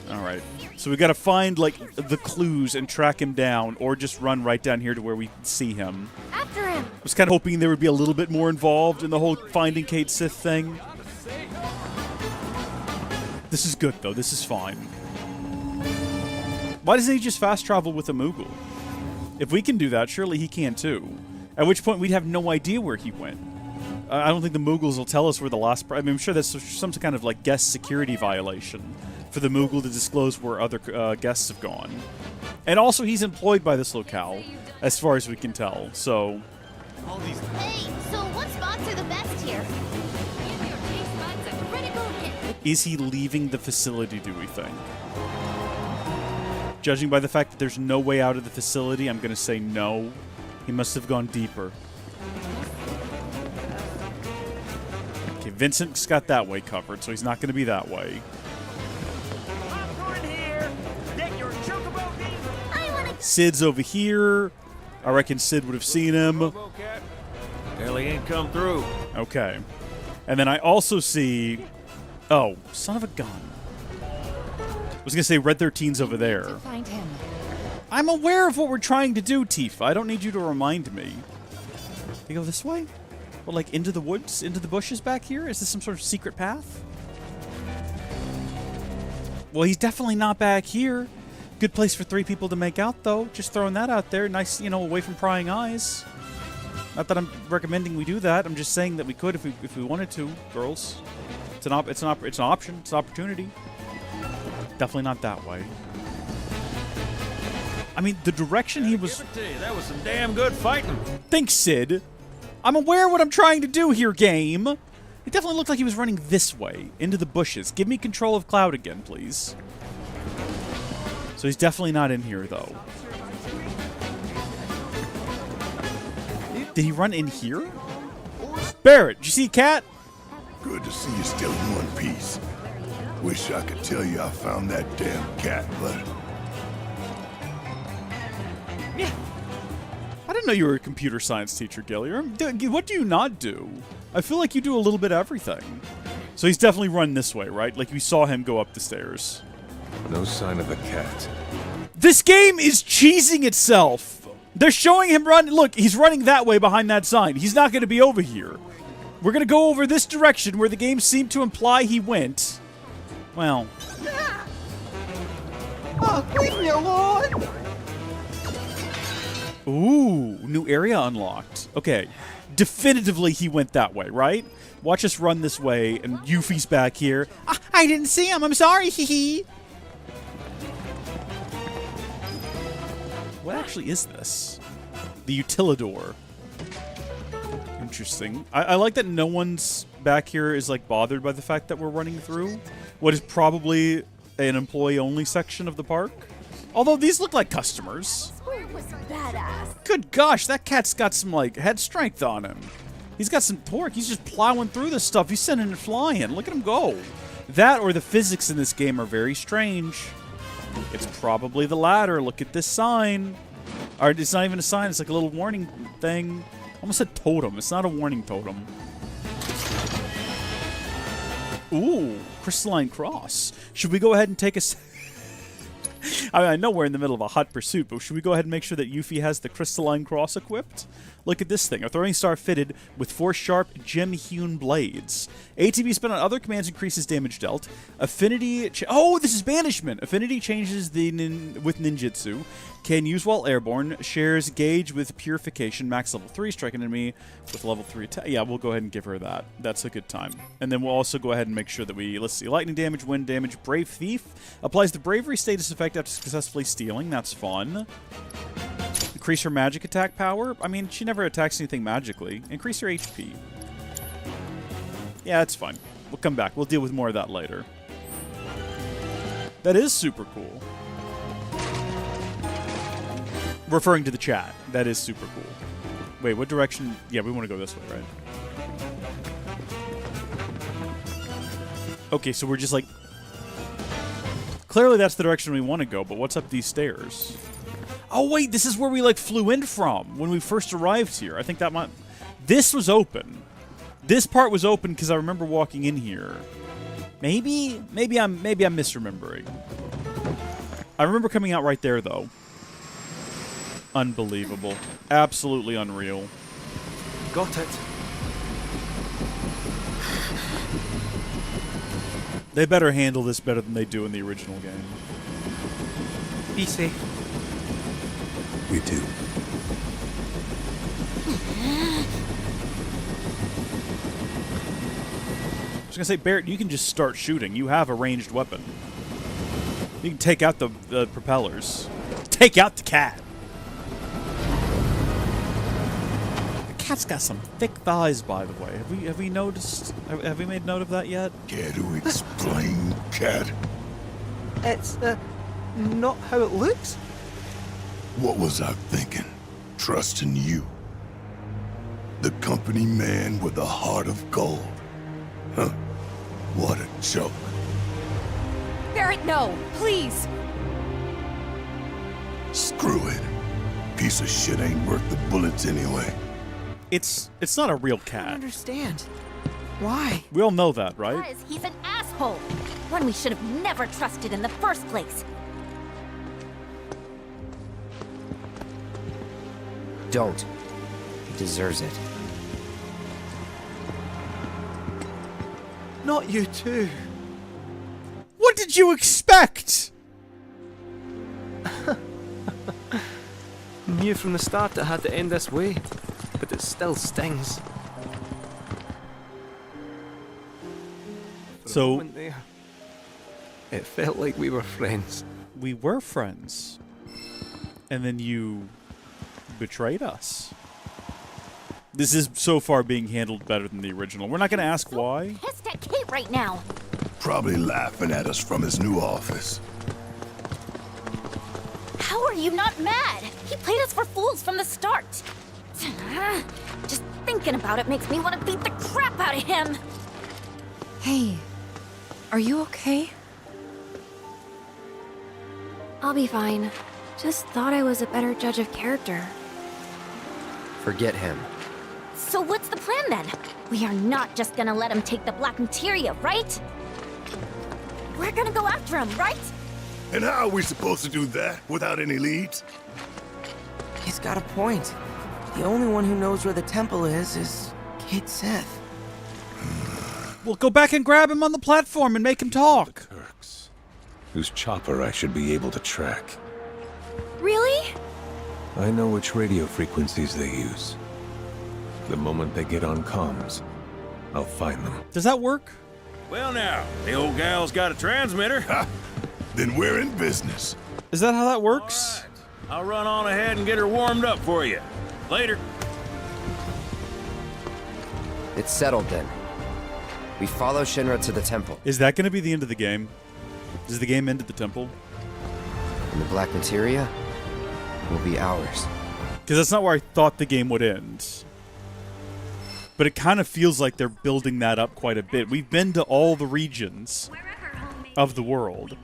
Alright. So we gotta find, like, the clues and track him down, or just run right down here to where we see him. After him! I was kind of hoping there would be a little bit more involved in the whole finding Kate Sith thing. This is good, though. This is fine. Why doesn't he just fast travel with a Moogle? If we can do that, surely he can, too. At which point, we'd have no idea where he went. I don't think the Moogles will tell us where the last... I mean, I'm sure that's some kind of, like, guest security violation for the Moogle to disclose where other guests have gone. And also, he's employed by this locale, as far as we can tell, so... Hey, so what spots are the best here? Give your taste buds a critical hit. Is he leaving the facility, do we think? Judging by the fact that there's no way out of the facility, I'm going to say no. He must have gone deeper. Okay, Vincent's got that way covered, so he's not going to be that way. Sid's over here. I reckon Sid would have seen him. Barely ain't come through. Okay. And then I also see... Oh, son of a gun. I was going to say Red 13's over there. Find him. I'm aware of what we're trying to do, Tifa. I don't need you to remind me. We go this way? Well, like into the woods? Into the bushes back here? Is this some sort of secret path? Well, he's definitely not back here. Good place for 3 people to make out, though. Just throwing that out there. Nice, you know, away from prying eyes. Not that I'm recommending we do that. I'm just saying that we could if we wanted to, girls. It's an option. It's an opportunity. Definitely not that way. I mean, the direction he was... That was some damn good fighting. Thanks, Sid. I'm aware of what I'm trying to do here, game. It definitely looked like he was running this way, into the bushes. Give me control of Cloud again, please. So he's definitely not in here, though. Did he run in here? Barrett, did you see Cat? Good to see you still in one piece. Wish I could tell you I found that damn cat, but... I didn't know you were a computer science teacher, Gilliam. What do you not do? I feel like you do a little bit of everything. So he's definitely run this way, right? Like we saw him go up the stairs. No sign of the cat. This game is cheesing itself. They're showing him run. Look, he's running that way behind that sign. He's not going to be over here. We're going to go over this direction where the game seemed to imply he went. Well. Oh, leave me alone! Ooh, new area unlocked. Okay, definitively he went that way, right? Watch us run this way, and Yuffie's back here. I didn't see him. I'm sorry. Hee hee. What actually is this? The Utilidor. Interesting. I like that no one's back here is like bothered by the fact that we're running through what is probably an employee-only section of the park. Although these look like customers. Good gosh, that cat's got some, like, head strength on him. He's got some torque. He's just plowing through this stuff. He's sending it flying. Look at him go. That or the physics in this game are very strange. It's probably the latter. Look at this sign. Or it's not even a sign. It's like a little warning thing. Almost a totem. It's not a warning totem. Ooh, crystalline cross. Should we go ahead and take a... I know we're in the middle of a hot pursuit, but should we go ahead and make sure that Yuffie has the crystalline cross equipped? Look at this thing. A throwing star fitted with 4 sharp, gem-hewn blades. ATB spent on other commands increases damage dealt. Affinity... oh, this is banishment! Affinity changes with ninjutsu. Can use while airborne. Shares gauge with purification. Max level 3. Strike an enemy with level 3 attack. Yeah, we'll go ahead and give her that. That's a good time. And then we'll also go ahead and make sure that we... let's see. Lightning damage, wind damage, Brave Thief. Applies the bravery status effect after successfully stealing. That's fun. Increase her magic attack power. I mean, she never attacks anything magically. Increase her HP. Yeah, that's fine. We'll come back. We'll deal with more of that later. That is super cool. Referring to the chat. That is super cool. Wait, what direction? Yeah, we want to go this way, right? Okay, so we're just like... clearly that's the direction we want to go, but what's up these stairs? Oh, wait, this is where we, like, flew in from when we first arrived here. I think that might... this was open. This part was open because I remember walking in here. Maybe I'm misremembering. I remember coming out right there, though. Unbelievable. Absolutely unreal. Got it. They better handle this better than they do in the original game. Be safe. We do. I was gonna say, Barrett, you can just start shooting. You have a ranged weapon. You can take out the propellers. Take out the cat. The cat's got some thick thighs, by the way. Have we noticed? Have we made note of that yet? Care to explain, cat? It's, not how it looks. What was I thinking? Trusting you. The company man with a heart of gold. Huh. What a joke. Barrett, no! Please! Screw it. Piece of shit ain't worth the bullets anyway. It's not a real I don't cat. understand. Why? We all know that, right? Because he's an asshole. One we should have never trusted in the first place. Don't. He deserves it. Not you too. What did you expect? Knew from the start it had to end this way, but it still stings. For a So moment there, it felt like we were friends. we were friends, and then you betrayed us. This is so far being handled better than the original. We're not going to ask why. Pissed at Kate right now. Probably laughing at us from his new office. How are you not mad? He played us for fools from the start. Just thinking about it makes me want to beat the crap out of him. Hey, are you okay? I'll be fine. Just thought I was a better judge of character. Forget him. So what's the plan then? We are not just gonna let him take the black materia, right? We're gonna go after him, right? And how are we supposed to do that without any leads? He's got a point. The only one who knows where the temple is Kate Sith. We'll go back and grab him on the platform and make him talk. Turks, whose chopper I should be able to track. Really? I know which radio frequencies they use. The moment they get on comms, I'll find them. Does that work? Well now, the old gal's got a transmitter. Ha! Then we're in business. Is that how that works? I'll run on ahead and get her warmed up for you. Later. It's settled then. We follow Shinra to the temple. Is that going to be the end of the game? Does the game end at the temple? And the black materia will be ours. Because that's not where I thought the game would end. But it kind of feels like they're building that up quite a bit. We've been to all the regions of the world.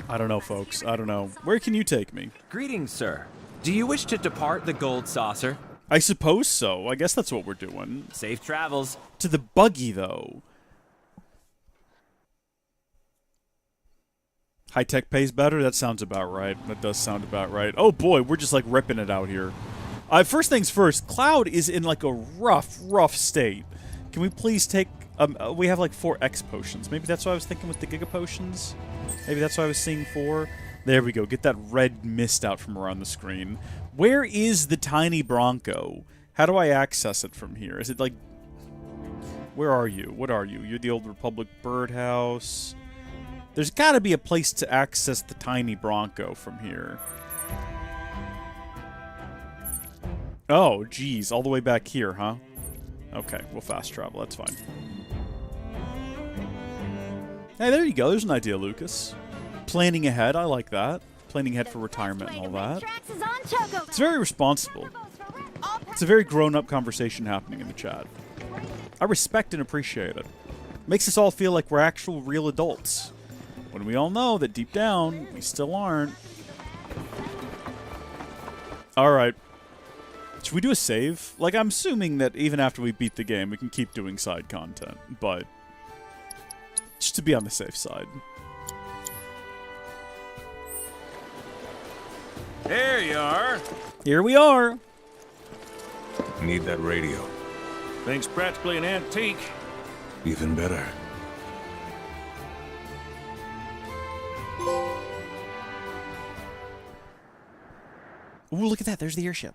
I don't know, folks. I don't know. Where can you take me? Greetings, sir. Do you wish to depart the Gold Saucer? I suppose so. I guess that's what we're doing. Safe travels. To the buggy, though. High tech pays better? That sounds about right. That does sound about right. Oh boy, we're just like ripping it out here. First things first, Cloud is in like a rough state. Can we please take... we have like 4 X potions. Maybe that's what I was thinking with the Giga Potions? Maybe that's what I was seeing 4? There we go. Get that red mist out from around the screen. Where is the tiny Bronco? How do I access it from here? Is it like... Where are you? What are you? You're the Old Republic Birdhouse. There's got to be a place to access the tiny Bronco from here. Oh, geez. All the way back here, huh? Okay, we'll fast travel. That's fine. Hey, there you go. There's an idea, Lucas. Planning ahead. I like that. Planning ahead for retirement and all that. It's very responsible. It's a very grown-up conversation happening in the chat. I respect and appreciate it. Makes us all feel like we're actual real adults. When we all know that deep down, we still aren't. Alright. Should we do a save? Like, I'm assuming that even after we beat the game, we can keep doing side content, but... just to be on the safe side. There you are. Here we are. Need that radio. Thing's practically an antique. Even better. Ooh, look at that. There's the airship.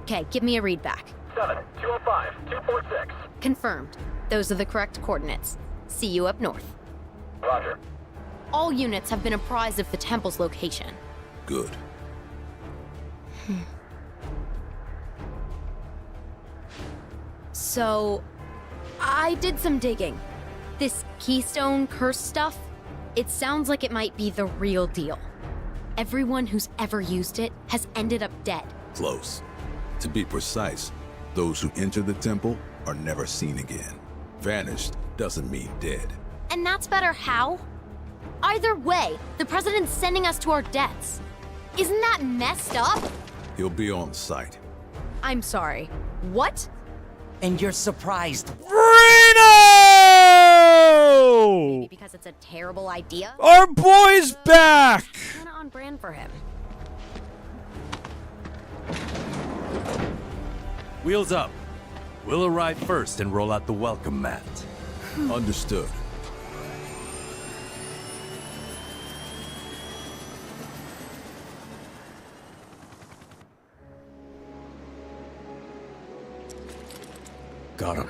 Okay, give me a read back. 7-205-246. Confirmed. Those are the correct coordinates. See you up north. Roger. All units have been apprised of the temple's location. Good. So, I did some digging. This Keystone curse stuff, it sounds like it might be the real deal. Everyone who's ever used it has ended up dead. Close. To be precise, those who enter the temple are never seen again. Vanished doesn't mean dead. And that's better how? Either way, the president's sending us to our deaths. Isn't that messed up? He'll be on site. I'm sorry. What? And you're surprised. Reno! Maybe because it's a terrible idea? Our boy's back! Kinda on brand for him. Wheels up. We'll arrive first and roll out the welcome mat. Understood. Got 'em.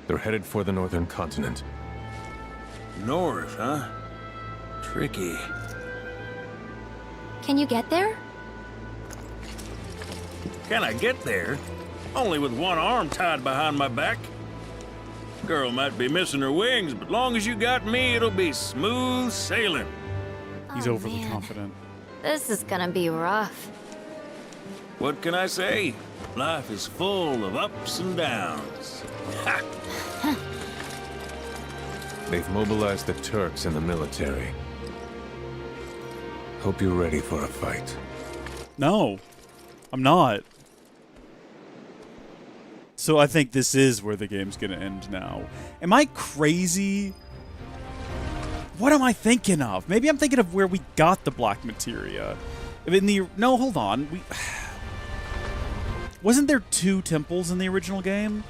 They're headed for the northern continent. North, huh? Tricky. Can you get there? Can I get there? Only with one arm tied behind my back. Girl might be missing her wings, but long as you got me, it'll be smooth sailing. He's overly confident. This is gonna be rough. What can I say? Life is full of ups and downs. Ha! They've mobilized the Turks and the military. Hope you're ready for a fight. No, I'm not. So I think this is where the game's gonna end now. Am I crazy? What am I thinking of? Maybe I'm thinking of where we got the black materia. No, hold on. Wasn't there 2 temples in the original game?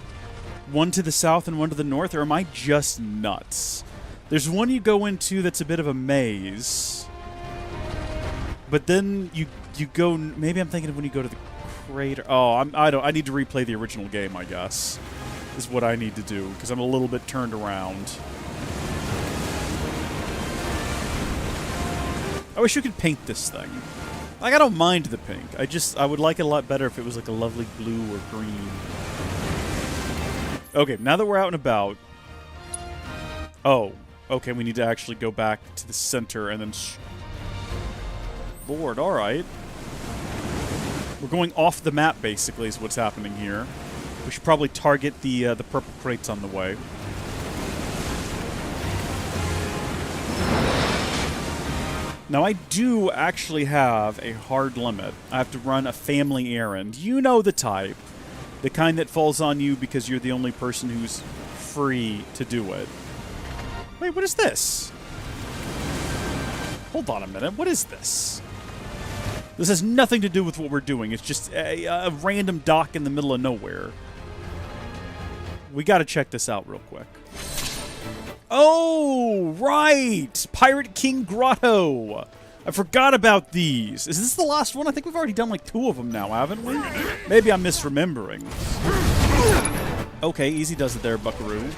One to the south and one to the north, or am I just nuts? There's one you go into that's a bit of a maze. But then you go... Maybe I'm thinking of when you go to the crater... Oh, I need to replay the original game, I guess. Is what I need to do, because I'm a little bit turned around. I wish you could paint this thing. Like, I don't mind the pink. I would like it a lot better if it was like a lovely blue or green. Okay, now that we're out and about... Oh, okay, we need to actually go back to the center and then... Lord, alright. We're going off the map, basically, is what's happening here. We should probably target the purple crates on the way. Now, I do actually have a hard limit. I have to run a family errand. You know the type. The kind that falls on you because you're the only person who's free to do it. Wait, what is this? Hold on a minute. What is this? This has nothing to do with what we're doing. It's just a random dock in the middle of nowhere. We gotta check this out real quick. Oh, right! Pirate King Grotto! I forgot about these. Is this the last one? I think we've already done like 2 of them now, haven't we? Maybe I'm misremembering. Okay, easy does it there, buckaroo.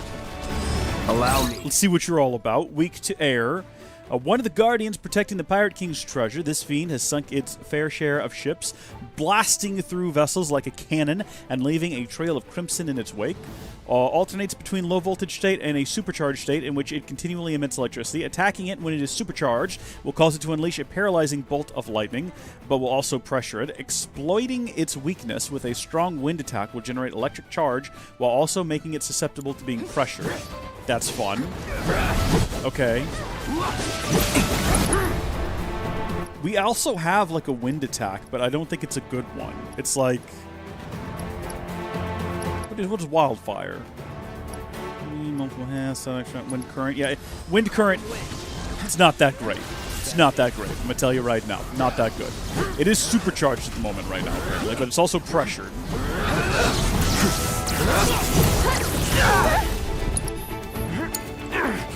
Allow me. Let's see what you're all about. Weak to air. One of the guardians protecting the Pirate King's treasure, this fiend has sunk its fair share of ships, blasting through vessels like a cannon and leaving a trail of crimson in its wake. Alternates between low-voltage state and a supercharged state in which it continually emits electricity. Attacking it when it is supercharged will cause it to unleash a paralyzing bolt of lightning, but will also pressure it. Exploiting its weakness with a strong wind attack will generate electric charge while also making it susceptible to being pressured. That's fun. Okay. We also have like a wind attack, but I don't think it's a good one. It's like... What is wildfire? Multiple hands, wind current. Yeah, wind current. It's not that great. It's not that great. I'm gonna tell you right now, not that good. It is supercharged at the moment right now, apparently, but it's also pressured.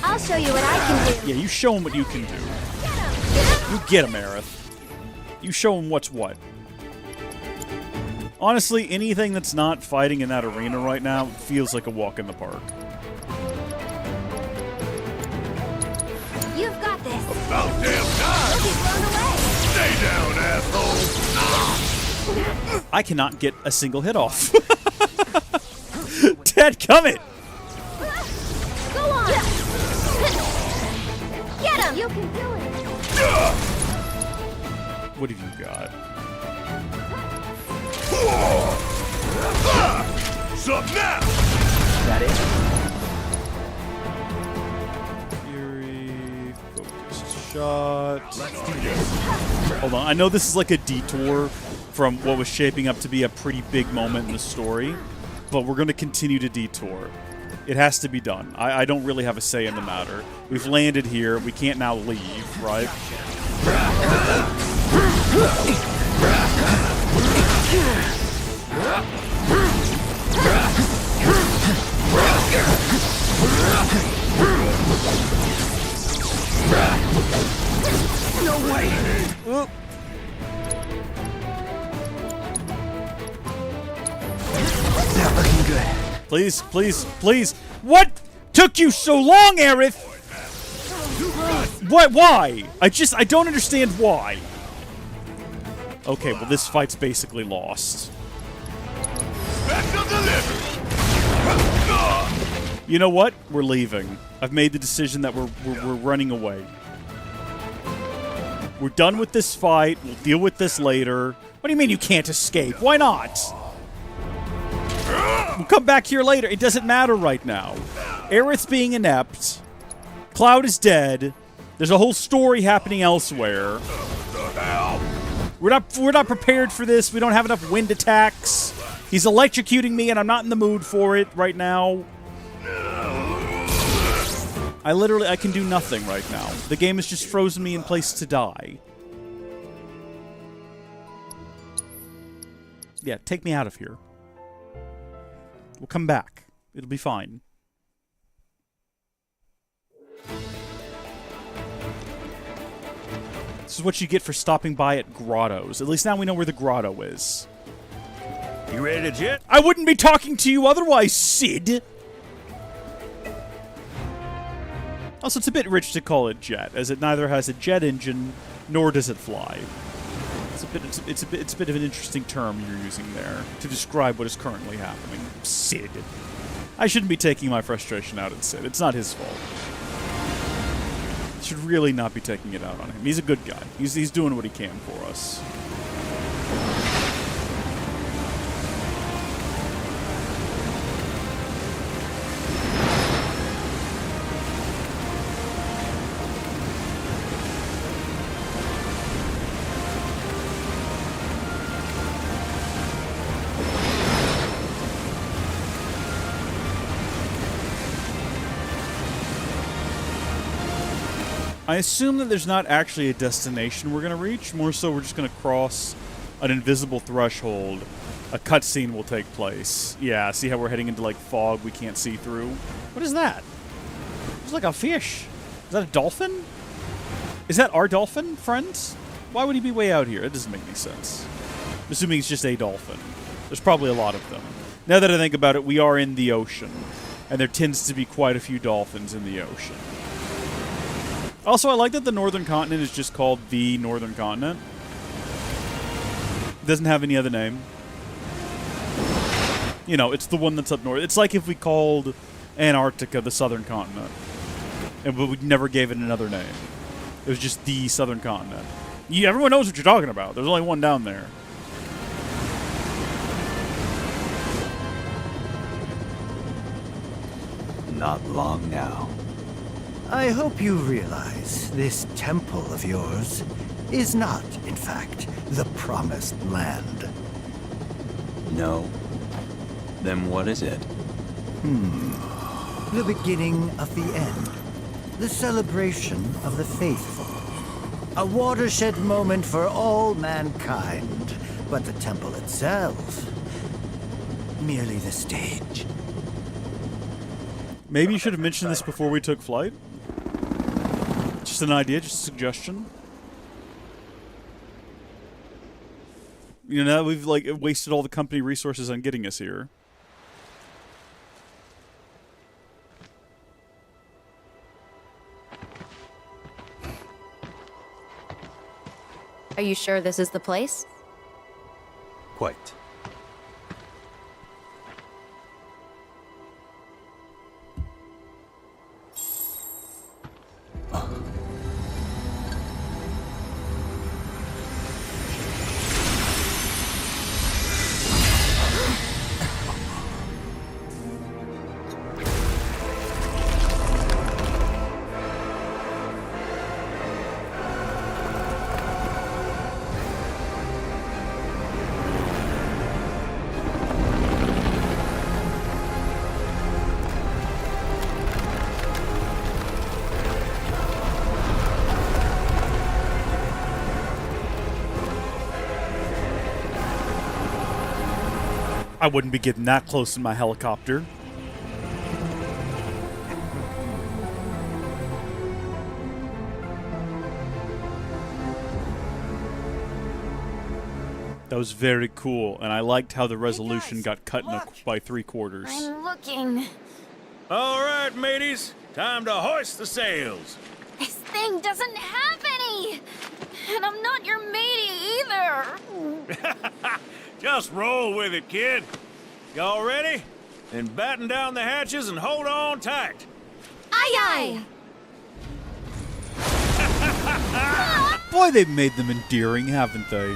I'll show you what I can do. Yeah, you show him what you can do. You get him, Aerith. You show him what's what. Honestly, anything that's not fighting in that arena right now feels like a walk in the park. You've got this. About damn time! You'll be blown away. Stay down, asshole! I cannot get a single hit off. Dadgummit! Go on. Get him. You can do it. What have you got? Sup now! That it? Fury, focused shot. Let's do this. Hold on, I know this is like a detour from what was shaping up to be a pretty big moment in the story, but we're going to continue to detour. It has to be done. I don't really have a say in the matter. We've landed here. We can't now leave, right? No way! Oop. Not looking good. Please, please, please. What took you so long, Aerith? What? Why? I don't understand why. Okay, well, this fight's basically lost. You know what? We're leaving. I've made the decision that we're running away. We're done with this fight. We'll deal with this later. What do you mean you can't escape? Why not? We'll come back here later. It doesn't matter right now. Aerith's being inept. Cloud is dead. There's a whole story happening elsewhere. We're not prepared for this. We don't have enough wind attacks. He's electrocuting me, and I'm not in the mood for it right now. I can do nothing right now. The game has just frozen me in place to die. Yeah, take me out of here. We'll come back. It'll be fine. This is what you get for stopping by at grottos. At least now we know where the grotto is. You ready to jet? I wouldn't be talking to you otherwise, Sid! Also, it's a bit rich to call it jet, as it neither has a jet engine, nor does it fly. It's a bit of an interesting term you're using there to describe what is currently happening. Sid. I shouldn't be taking my frustration out on Sid. It's not his fault. Should really not be taking it out on him. He's a good guy. He's doing what he can for us. I assume that there's not actually a destination we're going to reach. More so, we're just going to cross an invisible threshold. A cutscene will take place. Yeah, see how we're heading into, like, fog we can't see through? What is that? It's like a fish. Is that a dolphin? Is that our dolphin, friends? Why would he be way out here? It doesn't make any sense. I'm assuming it's just a dolphin. There's probably a lot of them. Now that I think about it, we are in the ocean. And there tends to be quite a few dolphins in the ocean. Also, I like that the Northern Continent is just called the Northern Continent. It doesn't have any other name. You know, it's the one that's up north. It's like if we called Antarctica the Southern Continent. But we never gave it another name. It was just the Southern Continent. Everyone knows what you're talking about. There's only one down there. Not long now. I hope you realize this temple of yours is not, in fact, the promised land. No. Then what is it? The beginning of the end. The celebration of the faithful. A watershed moment for all mankind. But the temple itself, merely the stage. Maybe you should have mentioned this before we took flight. Just an idea, just a suggestion. You know, we've like wasted all the company resources on getting us here. Are you sure this is the place? Quite. I wouldn't be getting that close in my helicopter. That was very cool, and I liked how the resolution got cut by 3/4. I'm looking. All right, mateys. Time to hoist the sails. This thing doesn't have any! And I'm not your matey either! Just roll with it, kid. Y'all ready? Then batten down the hatches and hold on tight. Aye aye! Boy, they've made them endearing, haven't they?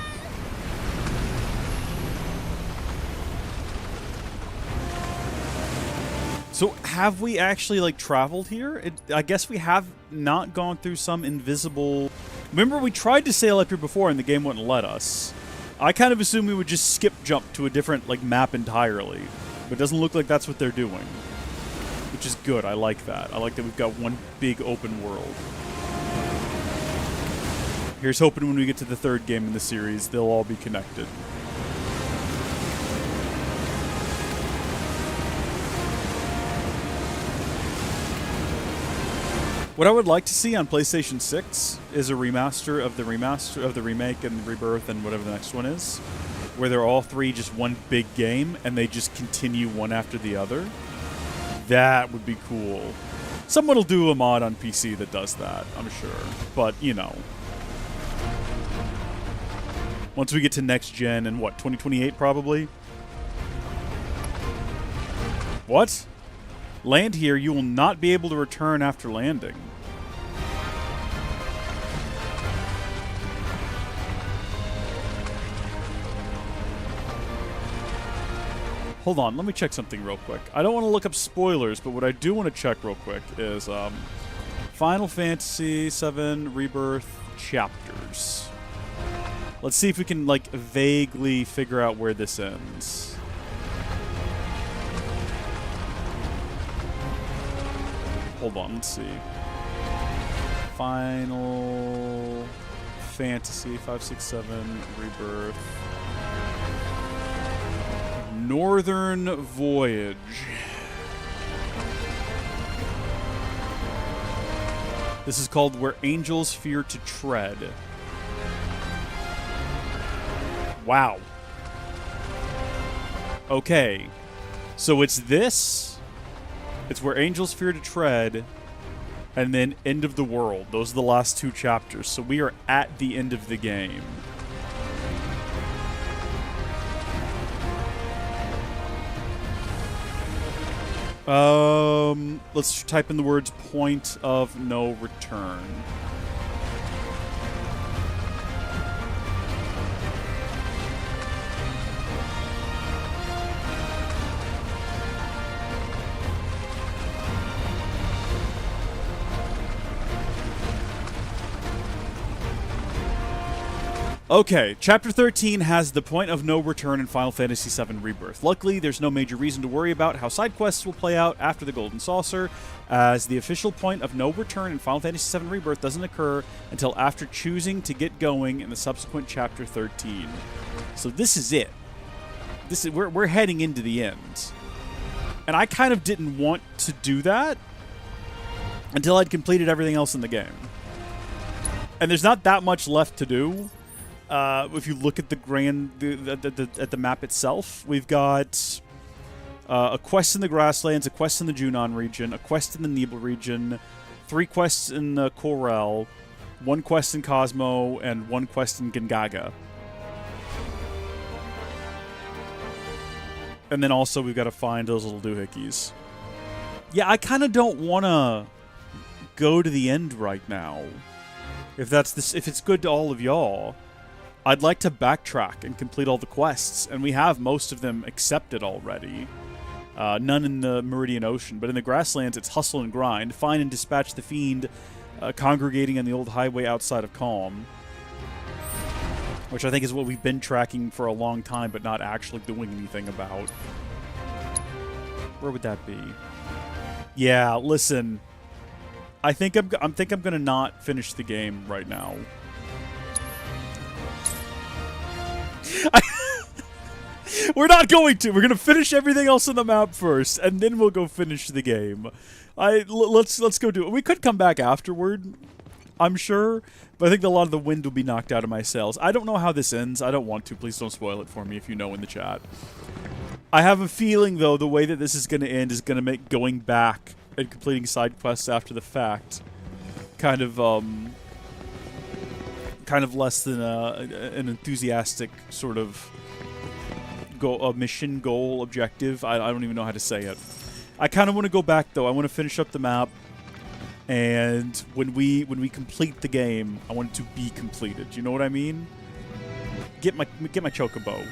So, have we actually, like, traveled here? I guess we have not gone through some invisible... Remember, we tried to sail up here before and the game wouldn't let us. I kind of assumed we would just skip jump to a different, like, map entirely. But it doesn't look like that's what they're doing. Which is good. I like that. I like that we've got one big open world. Here's hoping when we get to the third game in the series, they'll all be connected. What I would like to see on PlayStation 6 is a remaster of the remake and Rebirth and whatever the next one is, where they're all three just one big game and they just continue one after the other. That would be cool. Someone will do a mod on PC that does that, I'm sure. But, you know. Once we get to next gen in what, 2028 probably? What? Land here, you will not be able to return after landing. Hold on, let me check something real quick. I don't want to look up spoilers, but what I do want to check real quick is Final Fantasy VII Rebirth chapters. Let's see if we can, like, vaguely figure out where this ends. Hold on, let's see. Final Fantasy 5, 6, 7 Rebirth. Northern Voyage. This is called Where Angels Fear to Tread. Wow. Okay. So it's this. It's Where Angels Fear to Tread. And then End of the World. Those are the last 2 chapters. So we are at the end of the game. Let's type in the words point of no return. Okay, Chapter 13 has the point of no return in Final Fantasy VII Rebirth. Luckily, there's no major reason to worry about how side quests will play out after the Golden Saucer, as the official point of no return in Final Fantasy VII Rebirth doesn't occur until after choosing to get going in the subsequent Chapter 13. So this is it. We're heading into the end. And I kind of didn't want to do that until I'd completed everything else in the game. And there's not that much left to do. If you look at the map itself, we've got a quest in the Grasslands, a quest in the Junon region, a quest in the Nibel region, 3 quests in the Corel, 1 quest in Cosmo, and 1 quest in Gingaga. And then also we've got to find those little doohickeys. Yeah, I kind of don't want to go to the end right now. If it's good to all of y'all. I'd like to backtrack and complete all the quests, and we have most of them accepted already. None in the Meridian Ocean, but in the Grasslands, it's hustle and grind. Find and dispatch the fiend congregating on the old highway outside of Calm. Which I think is what we've been tracking for a long time, but not actually doing anything about. Where would that be? Yeah, listen. I think I'm gonna not finish the game right now. We're not going to. We're going to finish everything else on the map first, and then we'll go finish the game. Let's go do it. We could come back afterward, I'm sure, but I think a lot of the wind will be knocked out of my sails. I don't know how this ends. I don't want to. Please don't spoil it for me if you know in the chat. I have a feeling, though, the way that this is going to end is going to make going back and completing side quests after the fact kind of less than an enthusiastic sort of mission goal objective. I don't even know how to say it. I kind of want to go back though. I want to finish up the map, and when we complete the game, I want it to be completed. You know what I mean? Get my chocobo.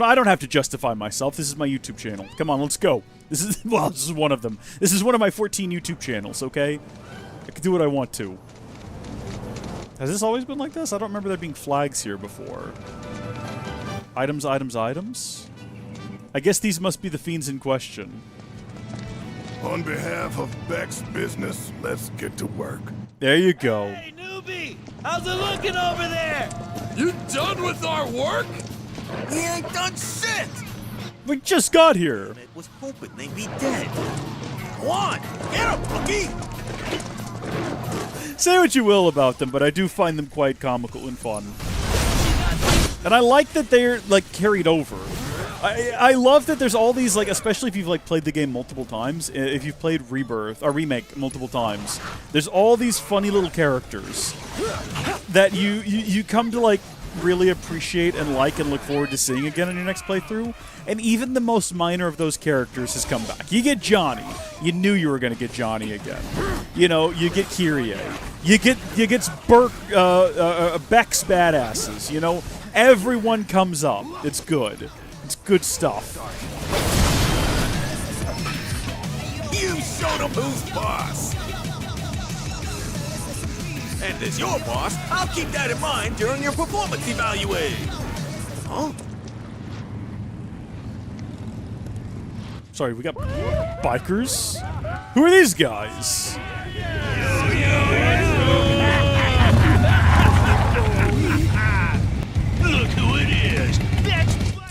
I don't have to justify myself. This is my YouTube channel. Come on, let's go. This is one of them. This is one of my 14 YouTube channels. Okay, I can do what I want to. Has this always been like this? I don't remember there being flags here before. Items, items, items? I guess these must be the fiends in question. On behalf of Beck's business, let's get to work. There you go. Hey, newbie! How's it looking over there? You done with our work? He ain't done shit! We just got here. I was hoping they'd be dead. Go on, get him, Bookie! Say what you will about them, but I do find them quite comical and fun. And I like that they're, like, carried over. I love that there's all these, like, especially if you've, like, played the game multiple times, if you've played Rebirth, or Remake multiple times, there's all these funny little characters that you come to, like, really appreciate and like and look forward to seeing again in your next playthrough. And even the most minor of those characters has come back. You get Johnny. You knew you were going to get Johnny again. You know, you get Kyrie. You get Beck's badasses, you know? Everyone comes up. It's good. It's good stuff. You showed him who's boss! And as your boss, I'll keep that in mind during your performance evaluation. Huh? Sorry, we got bikers? Who are these guys?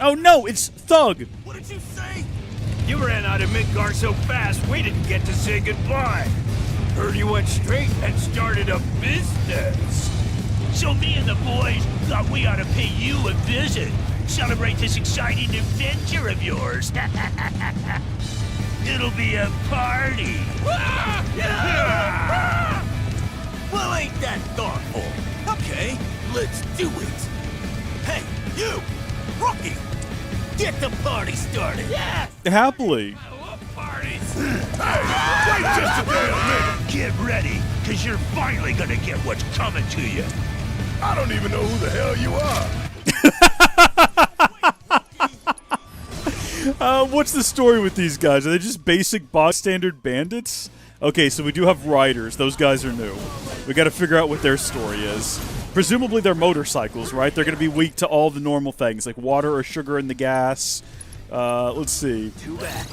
Oh no, it's Thug! What did you say? You ran out of Midgar so fast, we didn't get to say goodbye. Heard you went straight and started a business. So me and the boys thought we ought to pay you a visit. Celebrate this exciting adventure of yours. It'll be a party. Well, ain't that thoughtful? Okay, let's do it. Hey, you! Rookie! Get the party started! Yeah! Happily. Parties! Wait just a minute! Get ready, because you're finally gonna get what's coming to you. I don't even know who the hell you are. What's the story with these guys? Are they just basic box standard bandits? Okay, so we do have riders. Those guys are new. We got to figure out what their story is. Presumably they're motorcycles, right? They're going to be weak to all the normal things, like water or sugar in the gas. Let's see.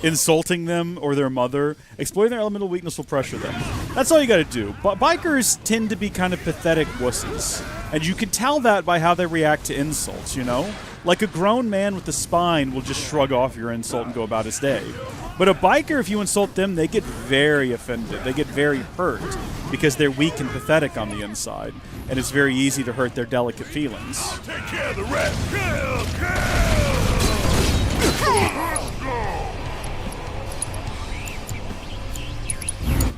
Insulting them or their mother. Exploiting their elemental weakness will pressure them. That's all you gotta do. Bikers tend to be kind of pathetic wusses. And you can tell that by how they react to insults, you know? Like a grown man with a spine will just shrug off your insult and go about his day. But a biker, if you insult them, they get very offended. They get very hurt because they're weak and pathetic on the inside. And it's very easy to hurt their delicate feelings. I'll take care of the rest.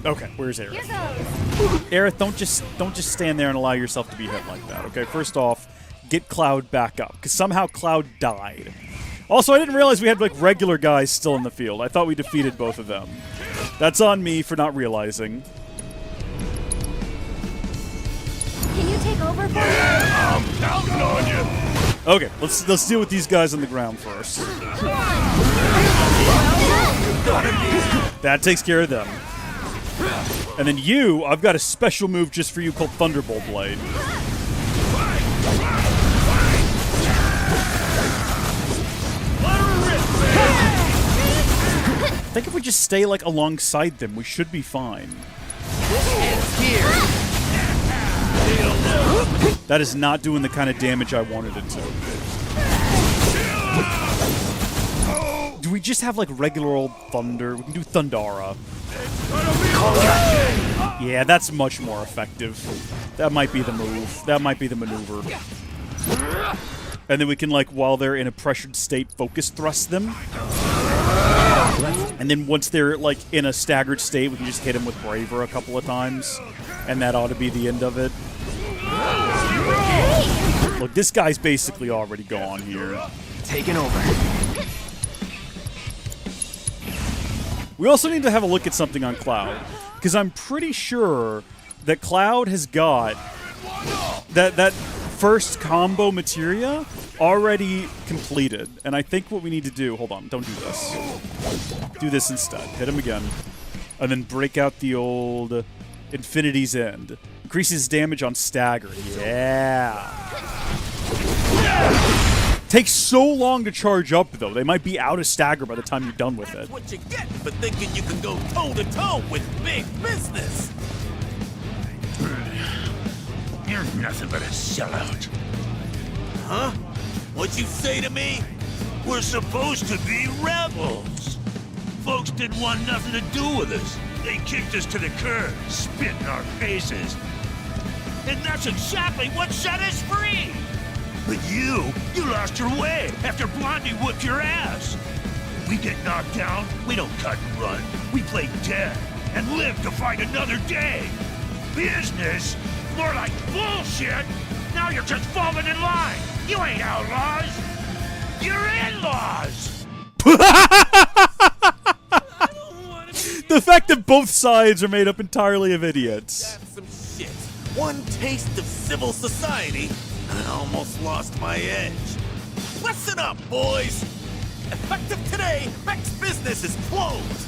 Okay, where's Aerith? Aerith, don't just stand there and allow yourself to be hit like that. Okay, first off, get Cloud back up because somehow Cloud died. Also, I didn't realize we had like regular guys still in the field. I thought we defeated both of them. That's on me for not realizing. Can you take over for me? I'm counting on you. Okay, let's deal with these guys on the ground first. That takes care of them. And then you, I've got a special move just for you called Thunderbolt Blade. I think if we just stay like alongside them, we should be fine. That is not doing the kind of damage I wanted it to. Do we just have like regular old thunder? We can do Thundara. Yeah, that's much more effective. That might be the move. That might be the maneuver. And then we can, like, while they're in a pressured state, focus thrust them. And then once they're, like, in a staggered state, we can just hit them with Braver a couple of times. And that ought to be the end of it. Look, this guy's basically already gone here. Taking over. We also need to have a look at something on Cloud, because I'm pretty sure that Cloud has got that first combo materia already completed. And I think what we need to do... Hold on, don't do this. Do this instead. Hit him again. And then break out the old Infinity's End. Increases damage on stagger. Yeah. Takes so long to charge up, though. They might be out of stagger by the time you're done with it. What you get for thinking you can go toe-to-toe with big business? You're nothing but a sellout. Huh? What'd you say to me? We're supposed to be rebels. Folks didn't want nothing to do with us. They kicked us to the curb, spit in our faces. And that's exactly what set us free. But you lost your way after Blondie whipped your ass. We get knocked down, we don't cut and run. We play dead and live to fight another day. Business? More like bullshit. Now you're just falling in line. You ain't outlaws. You're in-laws. The fact that both sides are made up entirely of idiots. That's some shit. One taste of civil society, I almost lost my edge. Listen up, boys. Effective today, Vex Business is closed.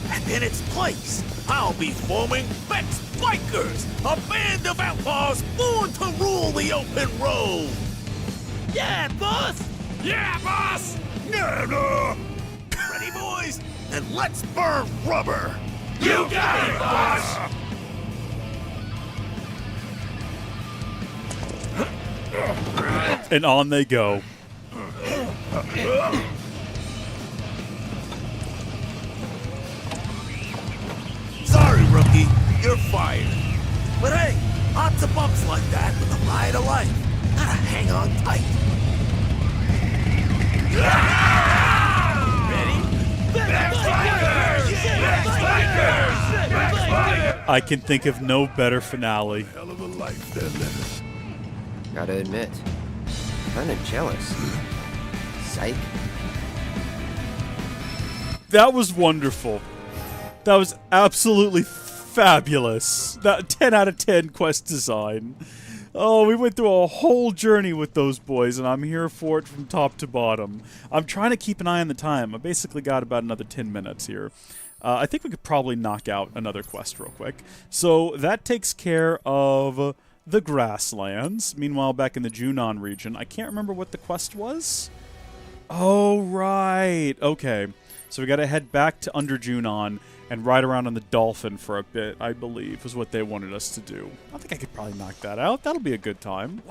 And in its place, I'll be forming Vex Bikers, a band of outlaws born to rule the open road. Yeah, boss! Yeah, boss! No. Ready, boys? Then let's burn rubber! You got it, boss! And on they go. Sorry, rookie. You're fired. But hey, lots of bumps like that with a lie to life. Gotta hang on tight. I can think of no better finale. Hell of a life they're living. Gotta admit, kinda jealous. Psych. That was wonderful. That was absolutely fabulous. That 10 out of 10 quest design. Oh, we went through a whole journey with those boys, and I'm here for it from top to bottom. I'm trying to keep an eye on the time. I basically got about another 10 minutes here. I think we could probably knock out another quest real quick. So that takes care of the grasslands. Meanwhile, back in the Junon region, I can't remember what the quest was. Oh, right. Okay. So we got to head back to Under Junon and ride around on the Dolphin for a bit, I believe, was what they wanted us to do. I think I could probably knock that out. That'll be a good time.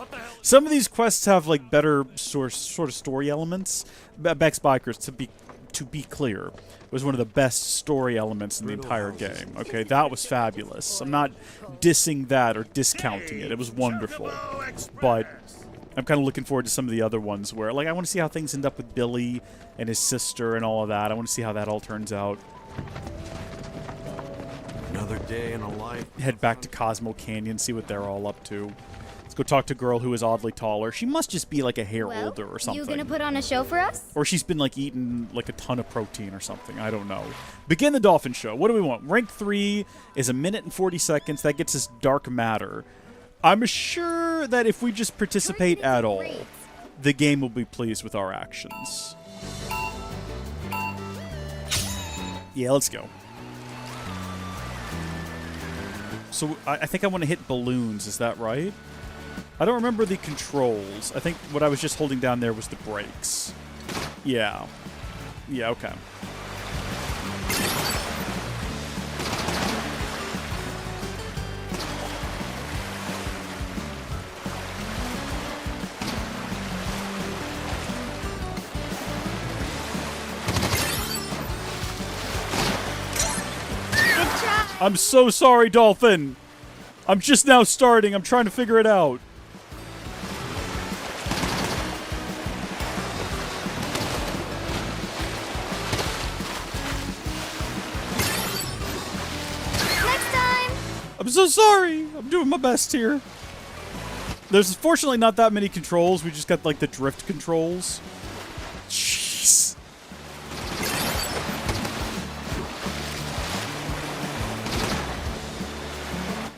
Some of these quests have, like, better sort of story elements. Beck's Bikers, to be clear, was one of the best story elements in the entire game. Okay, that was fabulous. I'm not dissing that or discounting it. It was wonderful. But I'm kind of looking forward to some of the other ones where, like, I want to see how things end up with Billy and his sister and all of that. I want to see how that all turns out. Another day in a life. Head back to Cosmo Canyon, see what they're all up to. Let's go talk to a girl who is oddly taller. She must just be like a hair older or something. You gonna put on a show for us? Or she's been like eating like a ton of protein or something. I don't know. Begin the Dolphin Show. What do we want? Rank 3 is 1 minute and 40 seconds. That gets us Dark Matter. I'm sure that if we just participate at all, the game will be pleased with our actions. Yeah, let's go. So I think I want to hit balloons. Is that right? I don't remember the controls. I think what I was just holding down there was the brakes. Yeah. Yeah, okay. I'm so sorry, Dolphin. I'm just now starting. I'm trying to figure it out. Next time. I'm so sorry. I'm doing my best here. There's fortunately not that many controls. We just got like the drift controls. Jeez.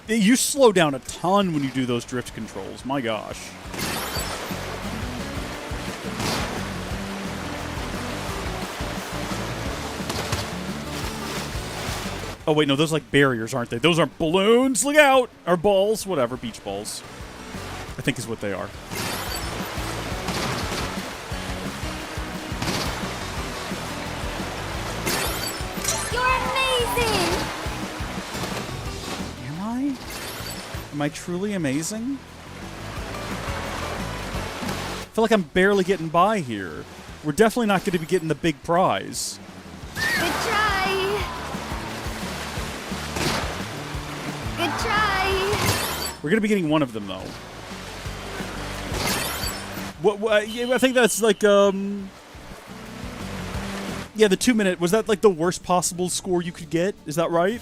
You slow down a ton when you do those drift controls. My gosh. Oh, wait, no, those are like barriers, aren't they? Those aren't balloons. Look out. Or balls. Whatever. Beach balls. I think is what they are. You're amazing. Am I truly amazing? I feel like I'm barely getting by here. We're definitely not going to be getting the big prize. Good try. Good try. We're going to be getting one of them, though. What yeah, I think that's like, yeah, the 2 minute, was that like the worst possible score you could get? Is that right?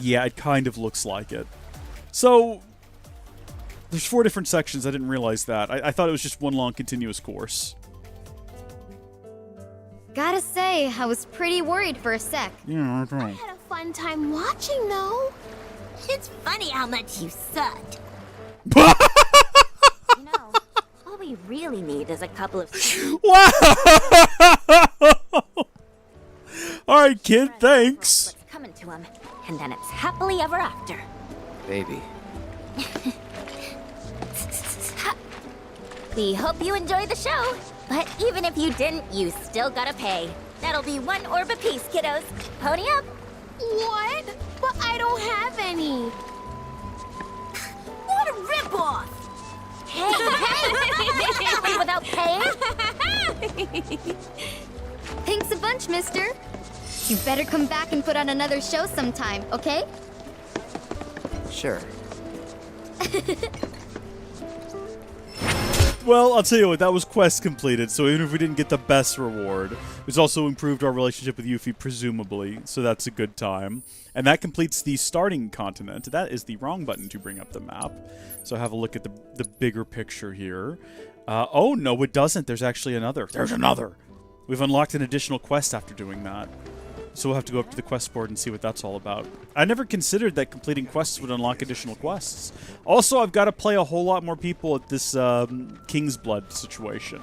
Yeah, it kind of looks like it. So, there's 4 different sections. I didn't realize that. I thought it was just one long continuous course. Gotta say, I was pretty worried for a sec. Yeah, I I had a fun time watching, though. It's funny how much you sucked. You know, all we really need is a couple of... Wow! Alright, kid, thanks. What's coming to him, and then it's happily ever after. Baby. We hope you enjoy the show, but even if you didn't, you still gotta pay. That'll be 1 orb apiece, kiddos. Pony up. What? But I don't have any. What a ripoff! Hey, without paying? Thanks a bunch, mister. You better come back and put on another show sometime, okay? Sure. Well, I'll tell you what, that was quest completed, so even if we didn't get the best reward, it's also improved our relationship with Yuffie, presumably, so that's a good time. And that completes the starting continent. That is the wrong button to bring up the map. So have a look at the bigger picture here. Oh, no, it doesn't. There's actually another. There's another! We've unlocked an additional quest after doing that. So we'll have to go up to the quest board and see what that's all about. I never considered that completing quests would unlock additional quests. Also, I've got to play a whole lot more people at this King's Blood situation.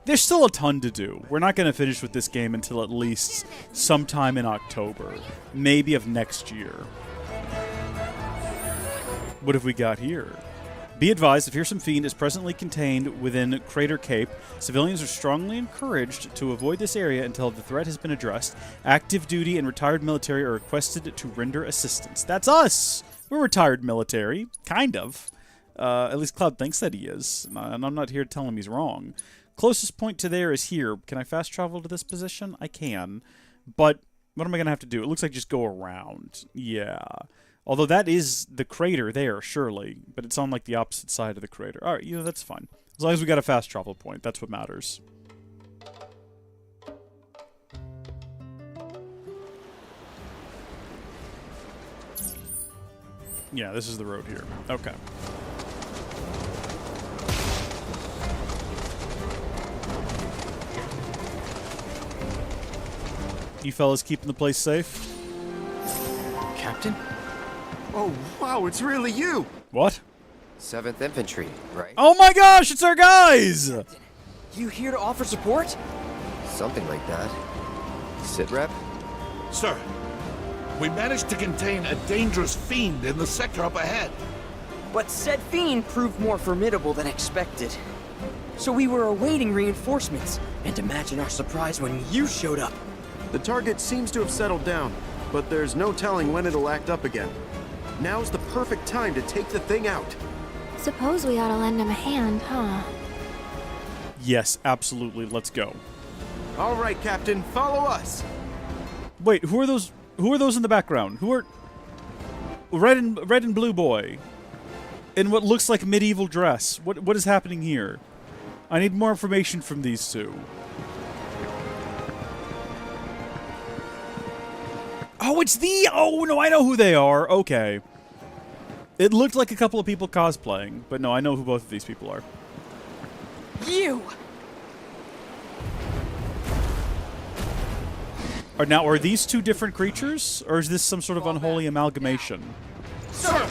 There's still a ton to do. We're not going to finish with this game until at least sometime in October. Maybe of next year. What have we got here? Be advised, the fearsome fiend is presently contained within Crater Cape. Civilians are strongly encouraged to avoid this area until the threat has been addressed. Active duty and retired military are requested to render assistance. That's us! We're retired military. Kind of. At least Cloud thinks that he is. And I'm not here to tell him he's wrong. Closest point to there is here. Can I fast travel to this position? I can. But what am I going to have to do? It looks like just go around. Yeah. Although that is the crater there, surely. But it's on, like, the opposite side of the crater. Alright, you know, that's fine. As long as we got a fast travel point, that's what matters. Yeah, this is the road here. Okay. You fellas keeping the place safe? Captain? Oh, wow, it's really you! What? 7th Infantry, right? Oh my gosh, it's our guys! You here to offer support? Something like that. Sit rep? Sir, we managed to contain a dangerous fiend in the sector up ahead. But said fiend proved more formidable than expected. So we were awaiting reinforcements, and imagine our surprise when you showed up. The target seems to have settled down, but there's no telling when it'll act up again. Now's the perfect time to take the thing out. Suppose we ought to lend him a hand, huh? Yes, absolutely. Let's go. All right, Captain, follow us. Wait, who are those? Who are those in the background? Who are red and blue boy in what looks like medieval dress? What is happening here? I need more information from these two. Oh, it's the... Oh, no, I know who they are. Okay. It looked like a couple of people cosplaying, but no, I know who both of these people are. You! Now, are these two different creatures, or is this some sort of unholy amalgamation? Sir!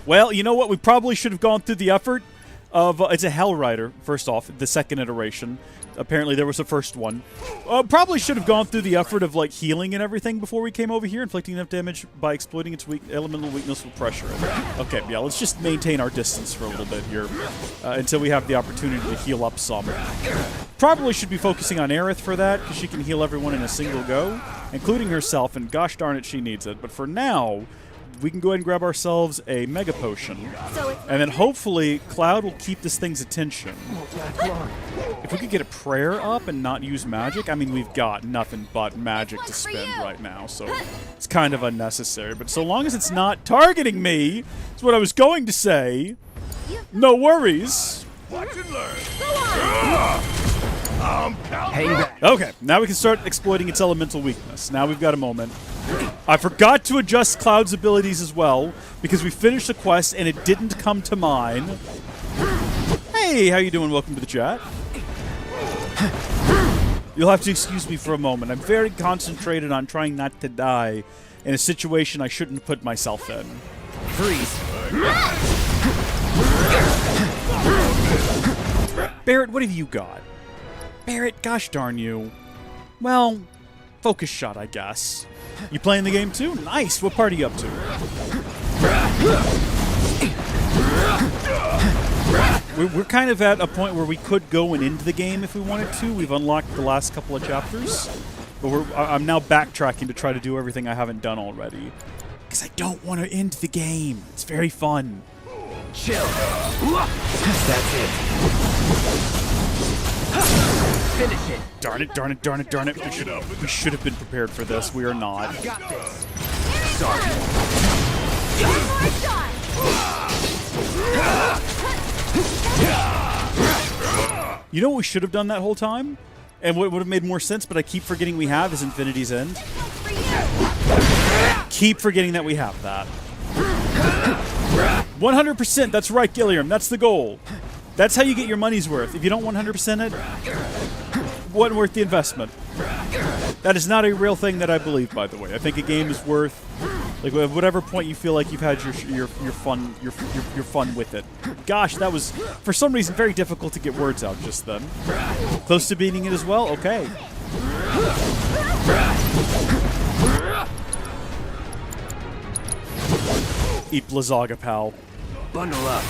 Well, you know what? We probably should have gone through the effort of... it's a Hell Rider, first off, the second iteration. Apparently there was a first one. Probably should have gone through the effort of, like, healing and everything before we came over here, inflicting enough damage by exploiting its elemental weakness with pressure. Okay, yeah, let's just maintain our distance for a little bit here until we have the opportunity to heal up some. Probably should be focusing on Aerith for that, because she can heal everyone in a single go, including herself, and gosh darn it, she needs it. But for now... we can go ahead and grab ourselves a Mega Potion. And then hopefully Cloud will keep this thing's attention. If we could get a prayer up and not use magic, I mean, we've got nothing but magic to spend right now, so it's kind of unnecessary. But so long as it's not targeting me, is what I was going to say, no worries. Watch and learn. Hang back. Okay, now we can start exploiting its elemental weakness. Now we've got a moment. I forgot to adjust Cloud's abilities as well, because we finished the quest and it didn't come to mine. Hey, how you doing? Welcome to the chat. You'll have to excuse me for a moment. I'm very concentrated on trying not to die in a situation I shouldn't put myself in. Freeze. Barrett, what have you got? Barrett, gosh darn you. Well, focus shot, I guess. You playing the game too? Nice. What part are you up to? We're kind of at a point where we could go and end the game if we wanted to. We've unlocked the last couple of chapters. But I'm now backtracking to try to do everything I haven't done already. Because I don't want to end the game. It's very fun. Chill. That's it. Finish it. Darn it, darn it, darn it, darn it. We should have been prepared for this. We are not. I've got this. Sorry. You know what we should have done that whole time? And what would have made more sense, but I keep forgetting we have, is Infinity's End. Keep forgetting that we have that. 100%, that's right, Gilliam. That's the goal. That's how you get your money's worth. If you don't 100% it, wasn't worth the investment. That is not a real thing that I believe, by the way. I think a game is worth, like, at whatever point you feel like you've had your fun with it. Gosh, that was, for some reason, very difficult to get words out just then. Close to beating it as well? Okay. Eat Blizzaga, pal. Bundle up.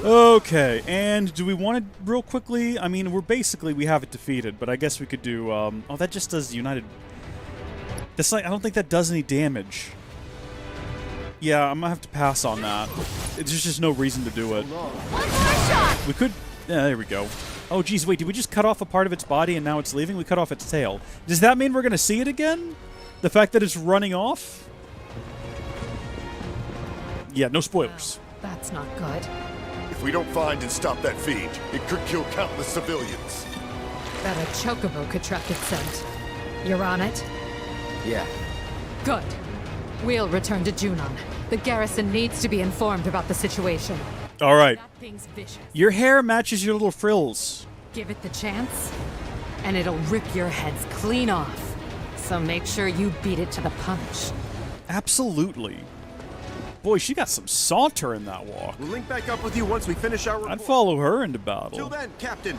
Okay, and do we want to real quickly? I mean, we have it defeated, but I guess we could do. Oh, that just does United. That's like, I don't think that does any damage. Yeah, I'm gonna have to pass on that. There's just no reason to do it. We could. Yeah, there we go. Oh, geez, wait, did we just cut off a part of its body and now it's leaving? We cut off its tail. Does that mean we're gonna see it again? The fact that it's running off? Yeah, no spoilers. That's not good. If we don't find and stop that feed, it could kill countless civilians. Bet a chocobo could track its scent. You're on it? Yeah. Good. We'll return to Junon. The garrison needs to be informed about the situation. All right. That thing's vicious. Your hair matches your little frills. Give it the chance, and it'll rip your heads clean off. So make sure you beat it to the punch. Absolutely. Boy, she got some saunter in that walk. We'll link back up with you once we finish our report. I'd follow her into battle. Till then, Captain.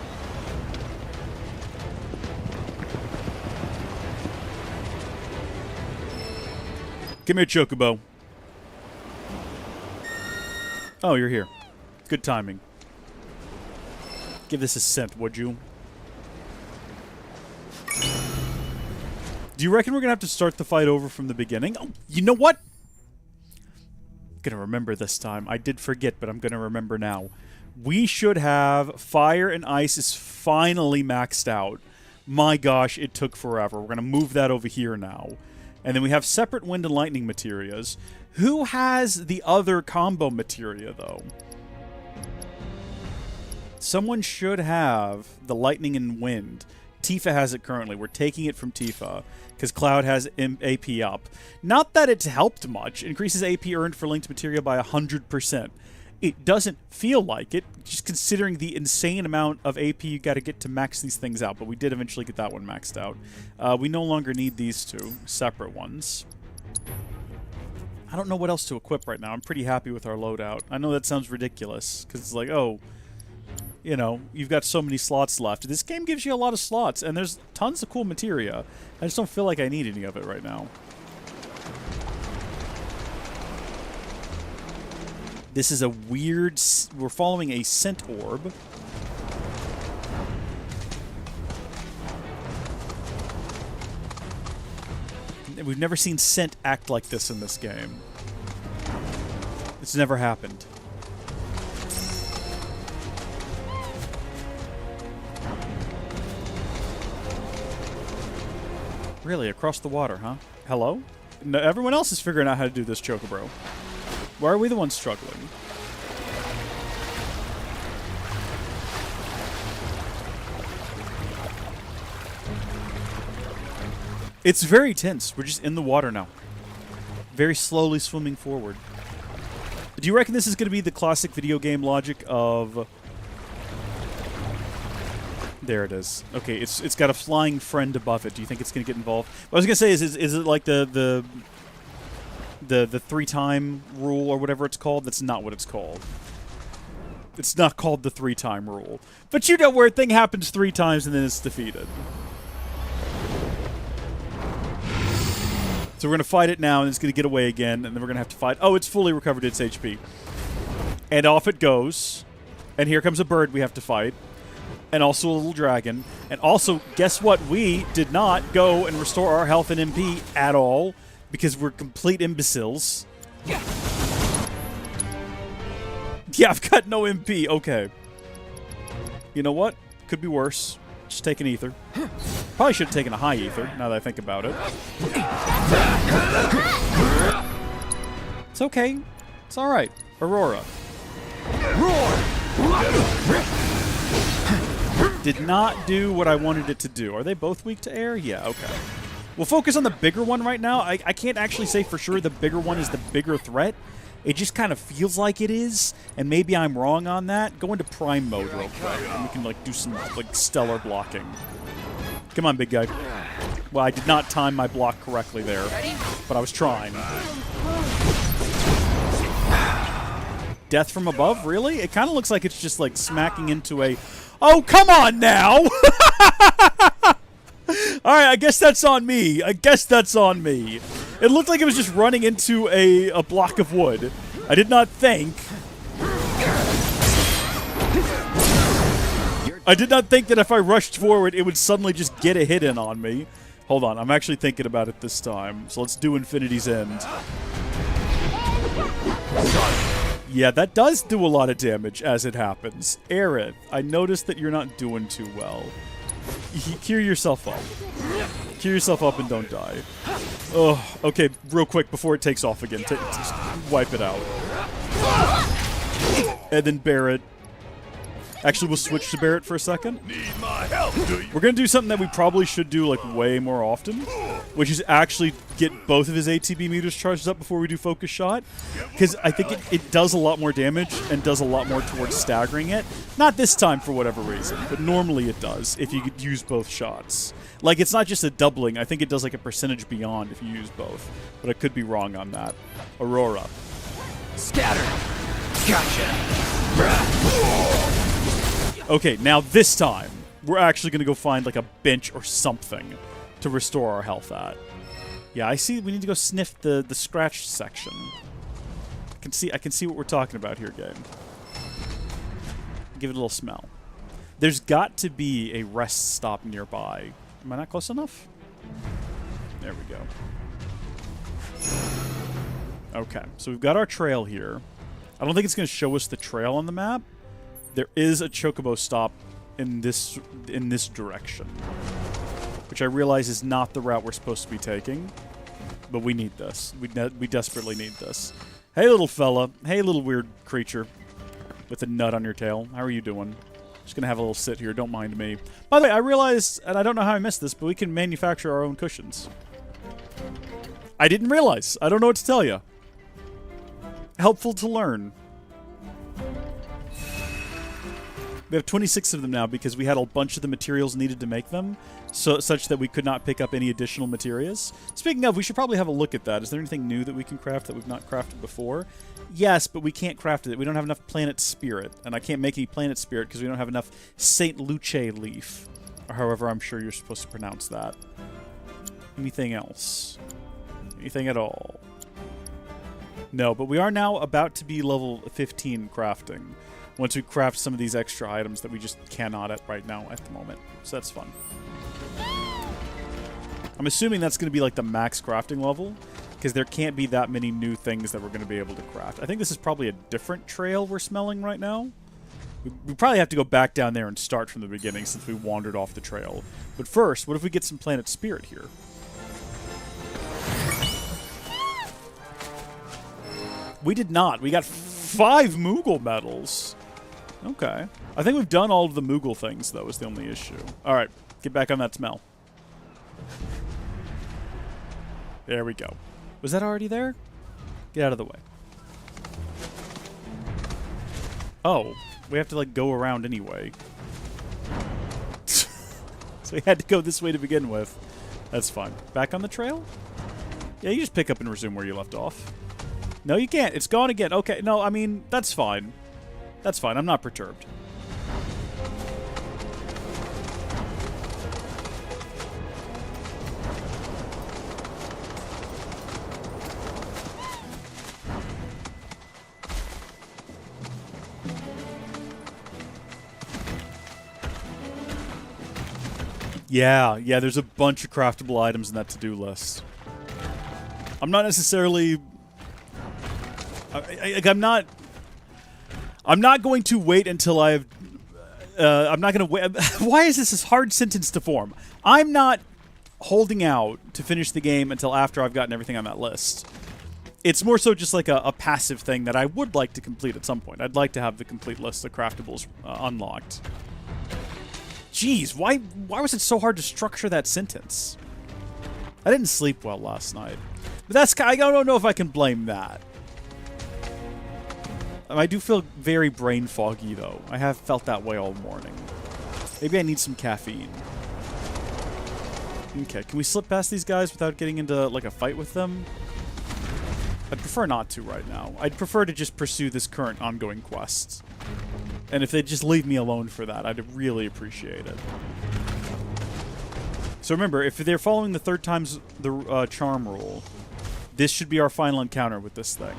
Come here, Chocobo. Oh, you're here. Good timing. Give this a scent, would you? Do you reckon we're going to have to start the fight over from the beginning? Oh, you know what? I'm going to remember this time. I did forget, but I'm going to remember now. We should have Fire and Ice is finally maxed out. My gosh, it took forever. We're going to move that over here now. And then we have separate Wind and Lightning Materias. Who has the other combo materia, though? Someone should have the Lightning and Wind. Tifa has it currently. We're taking it from Tifa because Cloud has AP up. Not that it's helped much. Increases AP earned for linked materia by 100%. It doesn't feel like it, just considering the insane amount of AP you got to get to max these things out. But we did eventually get that one maxed out. We no longer need these two separate ones. I don't know what else to equip right now. I'm pretty happy with our loadout. I know that sounds ridiculous because it's like, oh, you know, you've got so many slots left. This game gives you a lot of slots, and there's tons of cool materia. I just don't feel like I need any of it right now. This is a weird... We're following a scent orb. We've never seen scent act like this in this game. It's never happened. Really? Across the water, huh? Hello? No, everyone else is figuring out how to do this, Chocobro. Why are we the ones struggling? It's very tense. We're just in the water now. Very slowly swimming forward. Do you reckon this is going to be the classic video game logic of... There it is. Okay, it's got a flying friend above it. Do you think it's going to get involved? What I was going to say is it like the 3-time rule or whatever it's called? That's not what it's called. It's not called the 3-time rule. But you know where a thing happens 3 times and then it's defeated. So we're going to fight it now, and it's going to get away again, and then we're going to have to fight... Oh, it's fully recovered its HP. And off it goes. And here comes a bird we have to fight. And also a little dragon. And also, guess what? We did not go and restore our health and MP at all, because we're complete imbeciles. Yeah, I've got no MP. Okay. You know what? Could be worse. Just take an ether. Probably should have taken a high ether, now that I think about it. It's okay. It's alright. Aurora. Roar! Did not do what I wanted it to do. Are they both weak to air? Yeah, okay. We'll focus on the bigger one right now. I can't actually say for sure the bigger one is the bigger threat. It just kind of feels like it is, and maybe I'm wrong on that. Go into prime mode real quick, and we can like do some like stellar blocking. Come on, big guy. Well, I did not time my block correctly there, but I was trying. Death from above? Really? It kind of looks like it's just like smacking into a... Oh, come on now! Alright, I guess that's on me. I guess that's on me. It looked like it was just running into a block of wood. I did not think... I did not think that if I rushed forward, it would suddenly just get a hit in on me. Hold on, I'm actually thinking about it this time. So let's do Infinity's End. Yeah, that does do a lot of damage as it happens. Aerith, I noticed that you're not doing too well. Cure yourself up. Cure yourself up and don't die. Oh, okay, real quick before it takes off again. Just wipe it out. And then Barret. Actually, we'll switch to Barret for a second. We're going to do something that we probably should do like way more often, which is actually get both of his ATB meters charged up before we do Focus Shot, because I think it does a lot more damage and does a lot more towards staggering it. Not this time for whatever reason, but normally it does if you could use both shots. Like, it's not just a doubling. I think it does like a percentage beyond if you use both, but I could be wrong on that. Aurora. Scatter. Gotcha. Okay, now this time, we're actually going to go find like a bench or something to restore our health at. Yeah, I see we need to go sniff the scratch section. I can see what we're talking about here, game. Give it a little smell. There's got to be a rest stop nearby. Am I not close enough? There we go. Okay, so we've got our trail here. I don't think it's going to show us the trail on the map. There is a chocobo stop in this direction, which I realize is not the route we're supposed to be taking, but we need this. We desperately need this. Hey, little fella. Hey, little weird creature with a nut on your tail. How are you doing? Just gonna have a little sit here. Don't mind me. By the way, I realized, and I don't know how I missed this, but we can manufacture our own cushions. I didn't realize. I don't know what to tell you. Helpful to learn. We have 26 of them now because we had a bunch of the materials needed to make them, such that we could not pick up any additional materials. Speaking of, we should probably have a look at that. Is there anything new that we can craft that we've not crafted before? Yes, but we can't craft it. We don't have enough Planet Spirit, and I can't make any Planet Spirit because we don't have enough St. Luce leaf, or however I'm sure you're supposed to pronounce that. Anything else? Anything at all? No, but we are now about to be level 15 crafting. Once we craft some of these extra items that we just cannot at right now at the moment. So that's fun. I'm assuming that's going to be like the max crafting level, because there can't be that many new things that we're going to be able to craft. I think this is probably a different trail we're smelling right now. We probably have to go back down there and start from the beginning since we wandered off the trail. But first, what if we get some Planet Spirit here? We did not. We got 5 Moogle medals. Okay. I think we've done all of the Moogle things, though, is the only issue. Alright, get back on that smell. There we go. Was that already there? Get out of the way. Oh, we have to, like, go around anyway. So we had to go this way to begin with. That's fine. Back on the trail? Yeah, you just pick up and resume where you left off. No, you can't. It's gone again. Okay, no, I mean, that's fine. That's fine. I'm not perturbed. Yeah, there's a bunch of craftable items in that to-do list. I'm not necessarily... I'm not going to wait until I've... I'm not going to wait... Why is this hard sentence to form? I'm not holding out to finish the game until after I've gotten everything on that list. It's more so just like a passive thing that I would like to complete at some point. I'd like to have the complete list of craftables unlocked. Jeez, why was it so hard to structure that sentence? I didn't sleep well last night. But I don't know if I can blame that. I do feel very brain foggy, though. I have felt that way all morning. Maybe I need some caffeine. Okay, can we slip past these guys without getting into, like, a fight with them? I'd prefer not to right now. I'd prefer to just pursue this current ongoing quest. And if they'd just leave me alone for that, I'd really appreciate it. So remember, if they're following the third time's the charm rule, this should be our final encounter with this thing.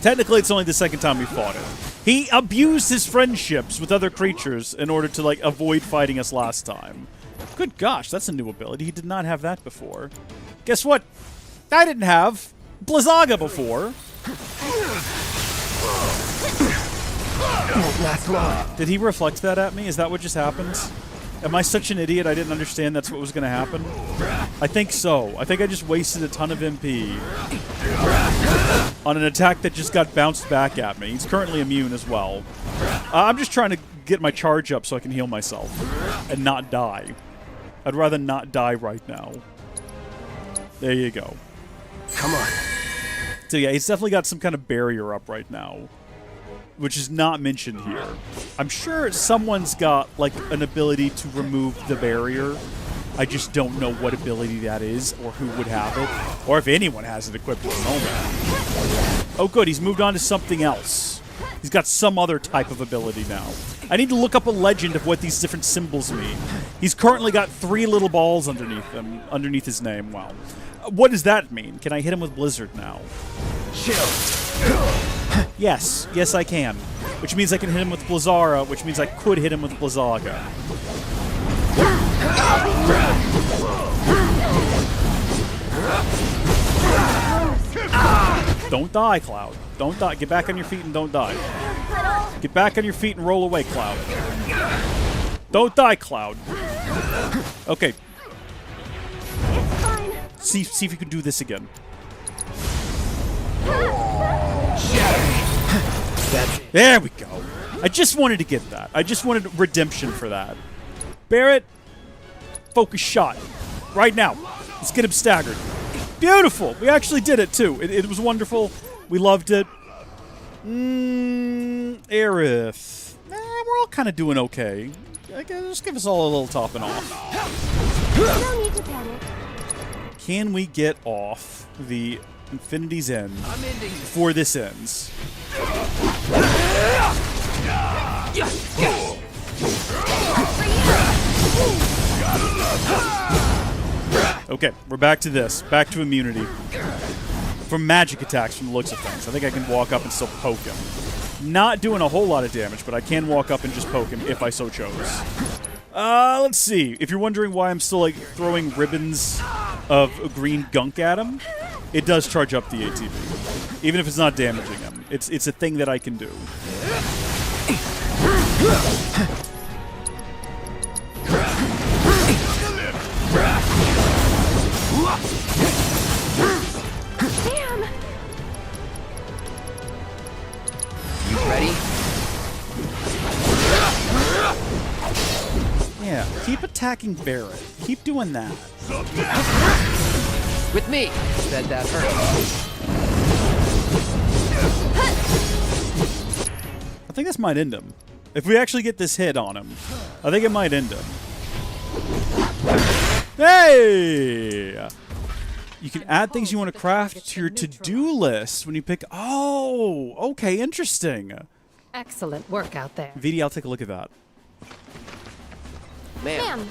Technically, it's only the second time we fought it. He abused his friendships with other creatures in order to, like, avoid fighting us last time. Good gosh, that's a new ability. He did not have that before. Guess what? I didn't have Blizzaga before. Did he reflect that at me? Is that what just happened? Am I such an idiot I didn't understand that's what was going to happen? I think so. I think I just wasted a ton of MP on an attack that just got bounced back at me. He's currently immune as well. I'm just trying to get my charge up so I can heal myself and not die. I'd rather not die right now. There you go. Come on. So yeah, he's definitely got some kind of barrier up right now, which is not mentioned here. I'm sure someone's got, like, an ability to remove the barrier. I just don't know what ability that is, or who would have it, or if anyone has it equipped at the moment. Oh good, he's moved on to something else. He's got some other type of ability now. I need to look up a legend of what these different symbols mean. He's currently got 3 little balls underneath him, underneath his name. Wow. What does that mean? Can I hit him with Blizzard now? Yes. Yes, I can. Which means I can hit him with Blizzara, which means I could hit him with Blizzaga. Don't die, Cloud. Don't die. Get back on your feet and don't die. Get back on your feet and roll away, Cloud. Don't die, Cloud. Okay. See if you can do this again. There we go. I just wanted to get that. I just wanted redemption for that. Barrett, focus shot. Right now. Let's get him staggered. Beautiful. We actually did it, too. It was wonderful. We loved it. Aerith. We're all kind of doing okay. Just give us all a little topping off. No need to panic. Can we get off the Infinity's End before this ends? Okay, we're back to this. Back to immunity. From magic attacks from the looks of things. I think I can walk up and still poke him. Not doing a whole lot of damage, but I can walk up and just poke him if I so chose. Let's see. If you're wondering why I'm still, like, throwing ribbons of green gunk at him, it does charge up the ATB. Even if it's not damaging him. It's a thing that I can do. Damn! You ready? Yeah, keep attacking Barrett. Keep doing that. With me. Said that hurt. I think this might end him. If we actually get this hit on him, I think it might end him. Hey! You can add things you want to craft to your to-do list when you pick... Oh! Okay, interesting. Excellent work out there. VD, I'll take a look at that. Ma'am.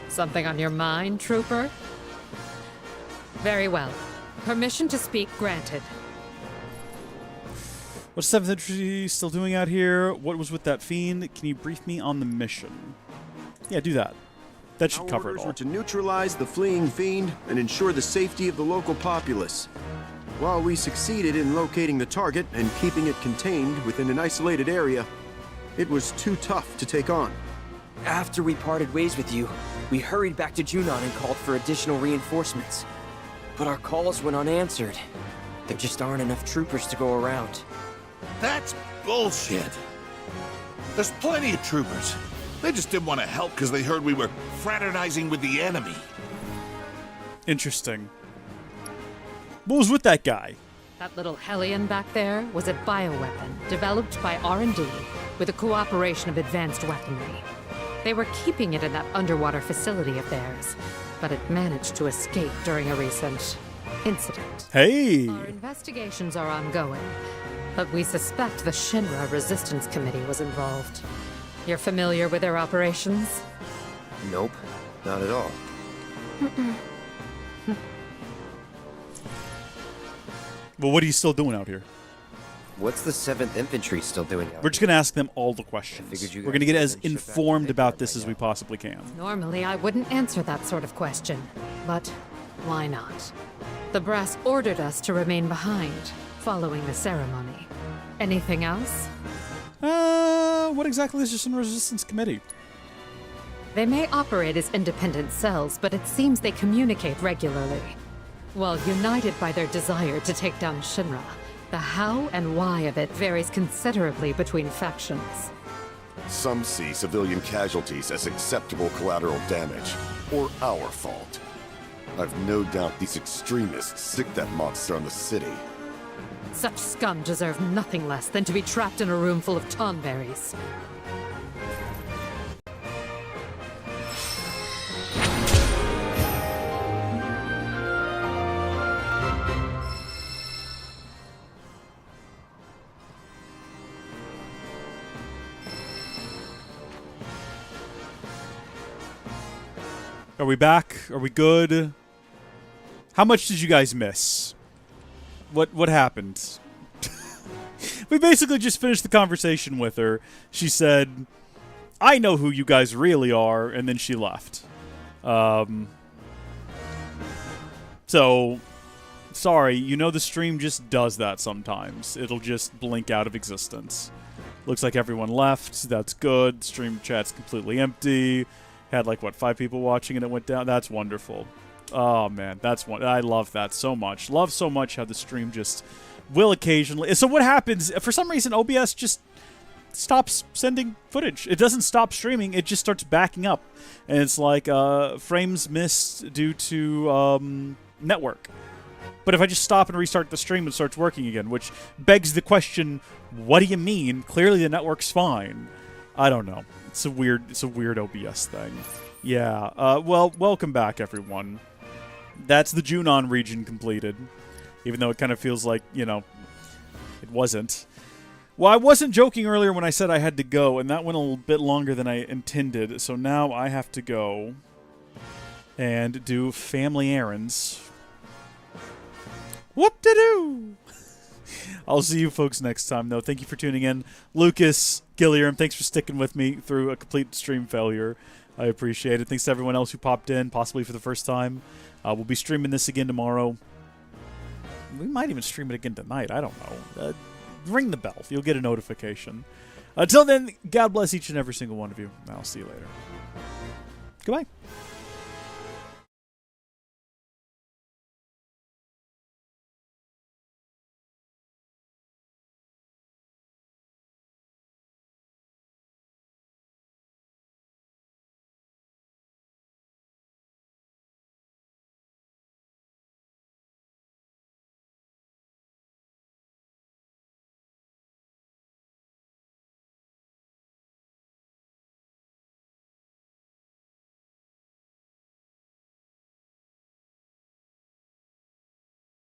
Something on your mind, Trooper? Very well. Permission to speak granted. What's 7th Infantry still doing out here? What was with that fiend? Can you brief me on the mission? Yeah, do that. That should cover it all. Our orders were to neutralize the fleeing fiend and ensure the safety of the local populace. While we succeeded in locating the target and keeping it contained within an isolated area, it was too tough to take on. After we parted ways with you, we hurried back to Junon and called for additional reinforcements. But our calls went unanswered. There just aren't enough troopers to go around. That's bullshit. There's plenty of troopers. They just didn't want to help because they heard we were fraternizing with the enemy. Interesting. What was with that guy? That little hellion back there was a bioweapon developed by R&D with the cooperation of advanced weaponry. They were keeping it in that underwater facility of theirs, but it managed to escape during a recent incident. Hey! Our investigations are ongoing, but we suspect the Shinra Resistance Committee was involved. You're familiar with their operations? Nope, not at all. Well, what are you still doing out here? What's the 7th Infantry still doing out We're just going to ask them all the questions. We're going to get as informed about this as we possibly can. Normally, I wouldn't answer that sort of question, but why not? The brass ordered us to remain behind, following the ceremony. Anything else? What exactly is the Resistance Committee? They may operate as independent cells, but it seems they communicate regularly. While united by their desire to take down Shinra, the how and why of it varies considerably between factions. Some see civilian casualties as acceptable collateral damage, or our fault. I've no doubt these extremists sick that monster on the city. Such scum deserve nothing less than to be trapped in a room full of tonberries. Are we back? Are we good? How much did you guys miss? What happened? We basically just finished the conversation with her. She said, I know who you guys really are, and then she left. So, sorry, you know the stream just does that sometimes. It'll just blink out of existence. Looks like everyone left. That's good. Stream chat's completely empty. Had like, what, 5 people watching and it went down? That's wonderful. Oh, man, that's one. I love that so much. Love so much how the stream just will occasionally. So what happens? For some reason, OBS just stops sending footage. It doesn't stop streaming. It just starts backing up. And it's like frames missed due to network. But if I just stop and restart the stream, it starts working again, which begs the question, what do you mean? Clearly the network's fine. I don't know. It's a weird OBS thing. Yeah. Well, welcome back, everyone. That's the Junon region completed. Even though it kind of feels like, you know, it wasn't. Well, I wasn't joking earlier when I said I had to go, and that went a little bit longer than I intended. So now I have to go and do family errands. Whoop-de-doo! I'll see you folks next time, though. Thank you for tuning in. Lucas, Gilliam, thanks for sticking with me through a complete stream failure. I appreciate it. Thanks to everyone else who popped in, possibly for the first time. We'll be streaming this again tomorrow. We might even stream it again tonight. I don't know. Ring the bell. You'll get a notification. Until then, God bless each and every single one of you. I'll see you later. Goodbye.